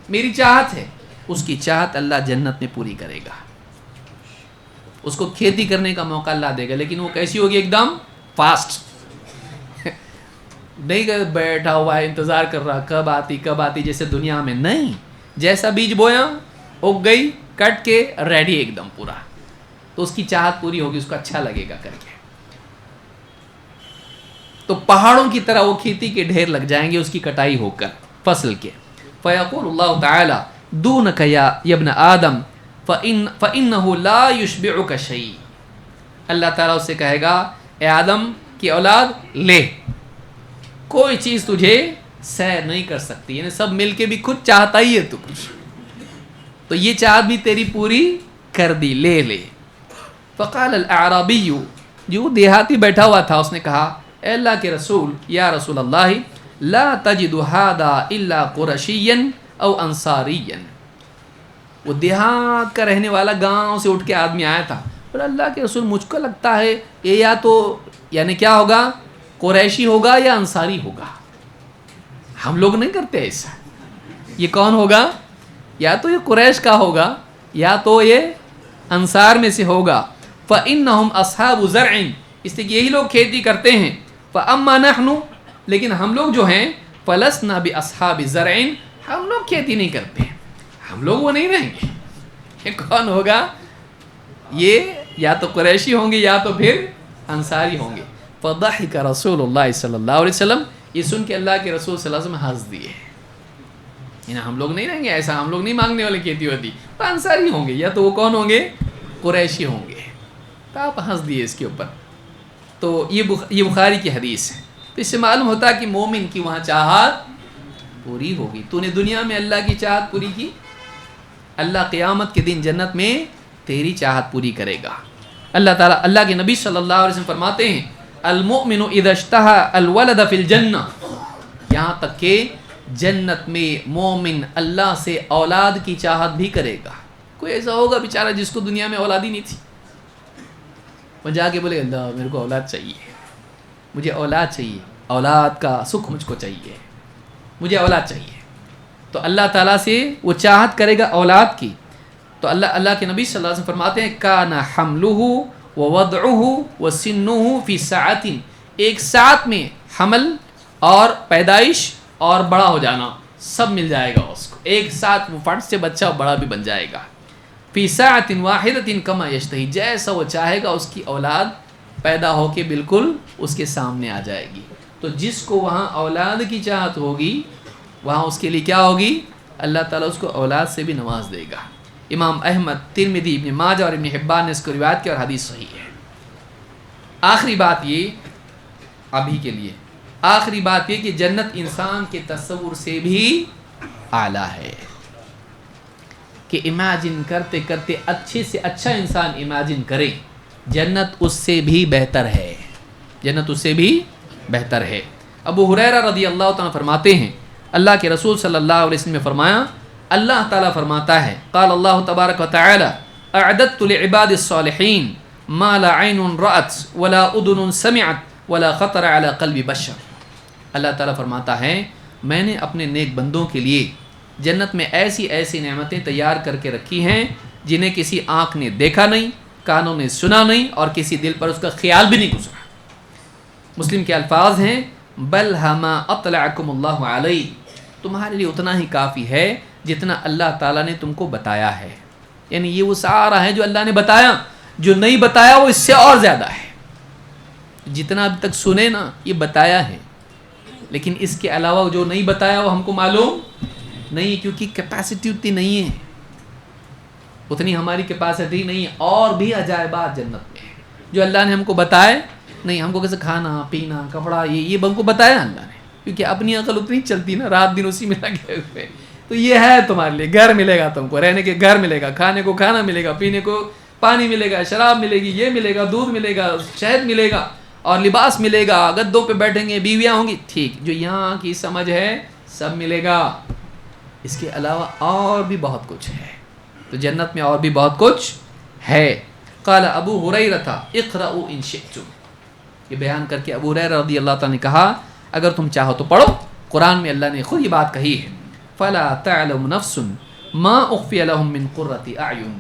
[SPEAKER 1] میری چاہت ہے. اس کی چاہت اللہ جنت میں پوری کرے گا. اس کو کھیتی کرنے کا موقع اللہ دے گا, لیکن وہ کیسی ہوگی؟ ایک دم فاسٹ. نہیں کہ بیٹھا ہوا ہے انتظار کر رہا کب آتی جیسے دنیا میں. نہیں, جیسا بیج بویا اگ گئی, کٹ کے ریڈی ایک دم پورا. تو اس کی چاہت پوری ہوگی, اس کو اچھا لگے گا کر کے. تو پہاڑوں کی طرح وہ کھیتی کے ڈھیر لگ جائیں گے اس کی کٹائی ہو کر فصل کے. فیقول اللہ تعالی دونک یا ابن آدم فإنه لا يشبعك شيء. اللہ تعالیٰ اس سے کہے گا اے آدم کی اولاد, لے, کوئی چیز تجھے سیر نہیں کر سکتی, یعنی سب مل کے بھی کچھ چاہتا ہی ہے تو کچھ, تو یہ چاہت بھی تیری پوری کر دی, لے لے. فقال الاعرابی, جو دیہاتی بیٹھا ہوا تھا اس نے کہا اے اللہ کے رسول, یا رسول اللہ, لا تجد هذا الا قرشیا او انصاریا. وہ دیہات کا رہنے والا گاؤں سے اٹھ کے آدمی آیا تھا, اور اللہ کے رسول مجھ کو لگتا ہے یہ یا تو یعنی کیا ہوگا, قریشی ہوگا یا انصاری ہوگا. ہم لوگ نہیں کرتے ایسا. یہ کون ہوگا؟ یا تو یہ قریش کا ہوگا یا تو یہ انصار میں سے ہوگا. فإنهم اصحاب زرع, اس لیے کہ یہی لوگ کھیتی کرتے ہیں. فأما نحن, لیکن ہم لوگ جو ہیں, فلسنا باصحاب زرع, ہم لوگ کھیتی نہیں کرتے, ہم لوگ وہ نہیں رہیں گے. یہ کون ہوگا؟ یہ یا تو قریشی ہوں گے یا تو پھر انصاری ہوں گے. فضحک رسول اللہ صلی اللہ علیہ وسلم, یہ سن کے اللہ کے رسول صلی اللہ علیہ وسلم ہنس دیے. یعنی ہم لوگ نہیں رہیں گے ایسا, ہم لوگ نہیں مانگنے والے کھیتی ہوتی, تو انصاری ہوں گے یا تو وہ کون ہوں گے, قریشی ہوں گے. تو آپ ہنس دیے اس کے اوپر. تو یہ بخاری کی حدیث ہے. تو اس سے معلوم ہوتا ہے کہ مومن کی وہاں چاہت پوری ہوگی. تو نے دنیا میں اللہ کی چاہت پوری کی, اللہ قیامت کے دن جنت میں تیری چاہت پوری کرے گا. اللہ تعالیٰ, اللہ کے نبی صلی اللہ علیہ وسلم فرماتے ہیں المؤمن اذا اشتهى الولد فی الجنہ, یہاں تک کہ جنت میں مومن اللہ سے اولاد کی چاہت بھی کرے گا. کوئی ایسا ہوگا بیچارہ جس کو دنیا میں اولاد ہی نہیں تھی, وہ جا کے بولے اللہ میرے کو اولاد چاہیے, مجھے اولاد چاہیے، اولاد کا سکھ مجھ کو چاہیے، مجھے اولاد چاہیے. تو اللہ تعالیٰ سے وہ چاہت کرے گا اولاد کی. تو اللہ کے نبی صلی اللہ علیہ وسلم فرماتے ہیں کان حملہ ووضعہ وسنہ فی ساعۃ، ایک ساتھ میں حمل اور پیدائش اور بڑا ہو جانا سب مل جائے گا اس کو، ایک ساتھ وہ فٹ سے بچہ بڑا بھی بن جائے گا. فی ساعۃ واحدۃ کما یشتہی، جیسا وہ چاہے گا اس کی اولاد پیدا ہو کے بالکل اس کے سامنے آ جائے گی. تو جس کو وہاں اولاد کی چاہت ہوگی وہاں اس کے لیے کیا ہوگی؟ اللہ تعالیٰ اس کو اولاد سے بھی نواز دے گا. امام احمد، ترمذی، ابن ماجہ اور ابن حبان نے اس کو روایت کی اور حدیث صحیح ہے. آخری بات یہ ابھی کے لیے، آخری بات یہ کہ جنت انسان کے تصور سے بھی اعلیٰ ہے. کہ امیجن کرتے کرتے اچھے سے اچھا انسان امیجن کرے، جنت اس سے بھی بہتر ہے، جنت اس سے بھی بہتر ہے. ابو ہریرہ رضی اللہ تعالیٰ فرماتے ہیں اللہ کے رسول صلی اللہ علیہ وسلم نے فرمایا، اللہ تعالیٰ فرماتا ہے قال اللہ تبارک و تعالی اعددت لعباد الصالحین ما لا عین رأت ولا اذن سمعت ولا خطر علی قلب بشر. اللہ تعالیٰ فرماتا ہے میں نے اپنے نیک بندوں کے لیے جنت میں ایسی ایسی نعمتیں تیار کر کے رکھی ہیں جنہیں کسی آنکھ نے دیکھا نہیں، کانوں نے سنا نہیں، اور کسی دل پر اس کا خیال بھی نہیں گزرا. مسلم کے الفاظ ہیں بل ہما اطلعکم اللہ علیہ، تمہارے لیے اتنا ہی کافی ہے جتنا اللہ تعالیٰ نے تم کو بتایا ہے. یعنی یہ وہ سارا ہے جو اللہ نے بتایا، جو نہیں بتایا وہ اس سے اور زیادہ ہے. جتنا اب تک سنے نا یہ بتایا ہے، لیکن اس کے علاوہ جو نہیں بتایا وہ ہم کو معلوم نہیں، کیونکہ کیپیسٹی اتنی نہیں ہے، اتنی ہماری کیپیسٹی نہیں ہے. اور بھی عجائبات جنت میں جو اللہ نے ہم کو بتائے نہیں. ہم کو کیسے کھانا پینا کپڑا یہ ہم کو بتایا اللہ نے، کیونکہ اپنی عقل اتنی چلتی نا، رات دن اسی میں لگے ہوئے. تو یہ ہے تمہارے لیے، گھر ملے گا تم کو، رہنے کے گھر ملے گا، کھانے کو کھانا ملے گا، پینے کو پانی ملے گا، شراب ملے گی، یہ ملے گا، دودھ ملے گا، شہد ملے گا، اور لباس ملے گا، گدوں پہ بیٹھیں گے، بیویاں ہوں گی. ٹھیک، جو یہاں کی سمجھ ہے سب ملے گا. اس کے علاوہ اور بھی بہت کچھ ہے. تو جنت میں اور بھی بہت کچھ ہے. قال ابو ہریرہ اقرؤوا ان شئتم، یہ بیان کر کے ابو ہریرہ رضی اللہ تعالیٰ نے کہا اگر تم چاہو تو پڑھو. قرآن میں اللہ نے خود یہ بات کہی ہے فلا تعلم نفس ما اخفی لهم من قرۃ اعین،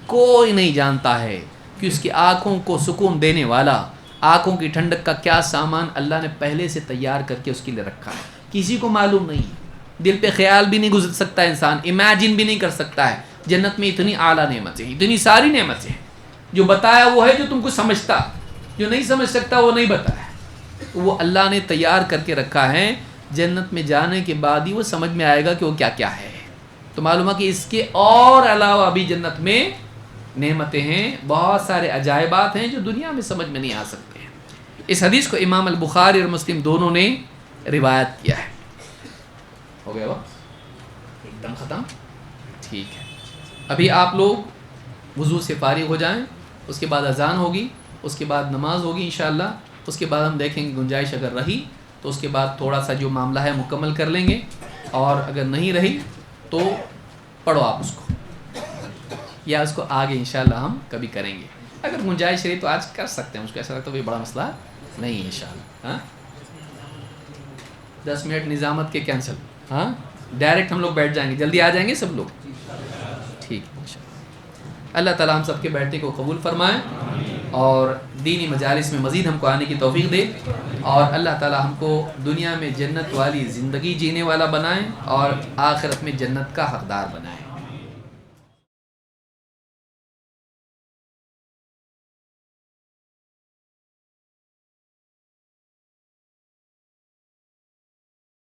[SPEAKER 1] کوئی نہیں جانتا ہے کہ اس کی آنکھوں کو سکون دینے والا، آنکھوں کی ٹھنڈک کا کیا سامان اللہ نے پہلے سے تیار کر کے اس کے لیے رکھا ہے. کسی کو معلوم نہیں، دل پہ خیال بھی نہیں گزر سکتا، انسان امیجن بھی نہیں کر سکتا ہے. جنت میں اتنی اعلیٰ نعمتیں ہیں، اتنی ساری نعمتیں ہیں. جو بتایا وہ ہے جو تم کو سمجھتا، جو نہیں سمجھ سکتا وہ نہیں بتایا. وہ اللہ نے تیار کر کے رکھا ہے، جنت میں جانے کے بعد ہی وہ سمجھ میں آئے گا کہ وہ کیا کیا ہے. تو معلوم ہے کہ اس کے اور علاوہ بھی جنت میں نعمتیں ہیں، بہت سارے عجائبات ہیں جو دنیا میں سمجھ میں نہیں آ سکتے ہیں. اس حدیث کو امام البخاری اور مسلم دونوں نے روایت کیا ہے. ہو گیا وقت ایک دم ختم. ٹھیک ہے، ابھی آپ لوگ وضو سے فارغ ہو جائیں، اس کے بعد اذان ہوگی، اس کے بعد نماز ہوگی انشاءاللہ. اس کے بعد ہم دیکھیں گے گنجائش اگر رہی تو اس کے بعد تھوڑا سا جو معاملہ ہے مکمل کر لیں گے، اور اگر نہیں رہی تو پڑھو آپ اس کو، یا اس کو آگے انشاءاللہ ہم کبھی کریں گے. اگر گنجائش رہی تو آج کر سکتے ہیں، مجھ کو ایسا لگتا ہے کوئی بڑا مسئلہ نہیں ہے انشاءاللہ. ہاں 10 منٹ نظامت کے کینسل، ہاں ڈائریکٹ ہم لوگ بیٹھ جائیں گے، جلدی آ جائیں گے سب لوگ. ٹھیک ہے انشاءاللہ. اللہ تعالیٰ ہم سب کے بیٹھنے کو قبول فرمائے، اور دینی مجالس میں مزید ہم کو آنے کی توفیق دے، اور اللہ تعالیٰ ہم کو دنیا میں جنت والی زندگی جینے والا بنائے، اور آخرت میں جنت کا حقدار بنائے.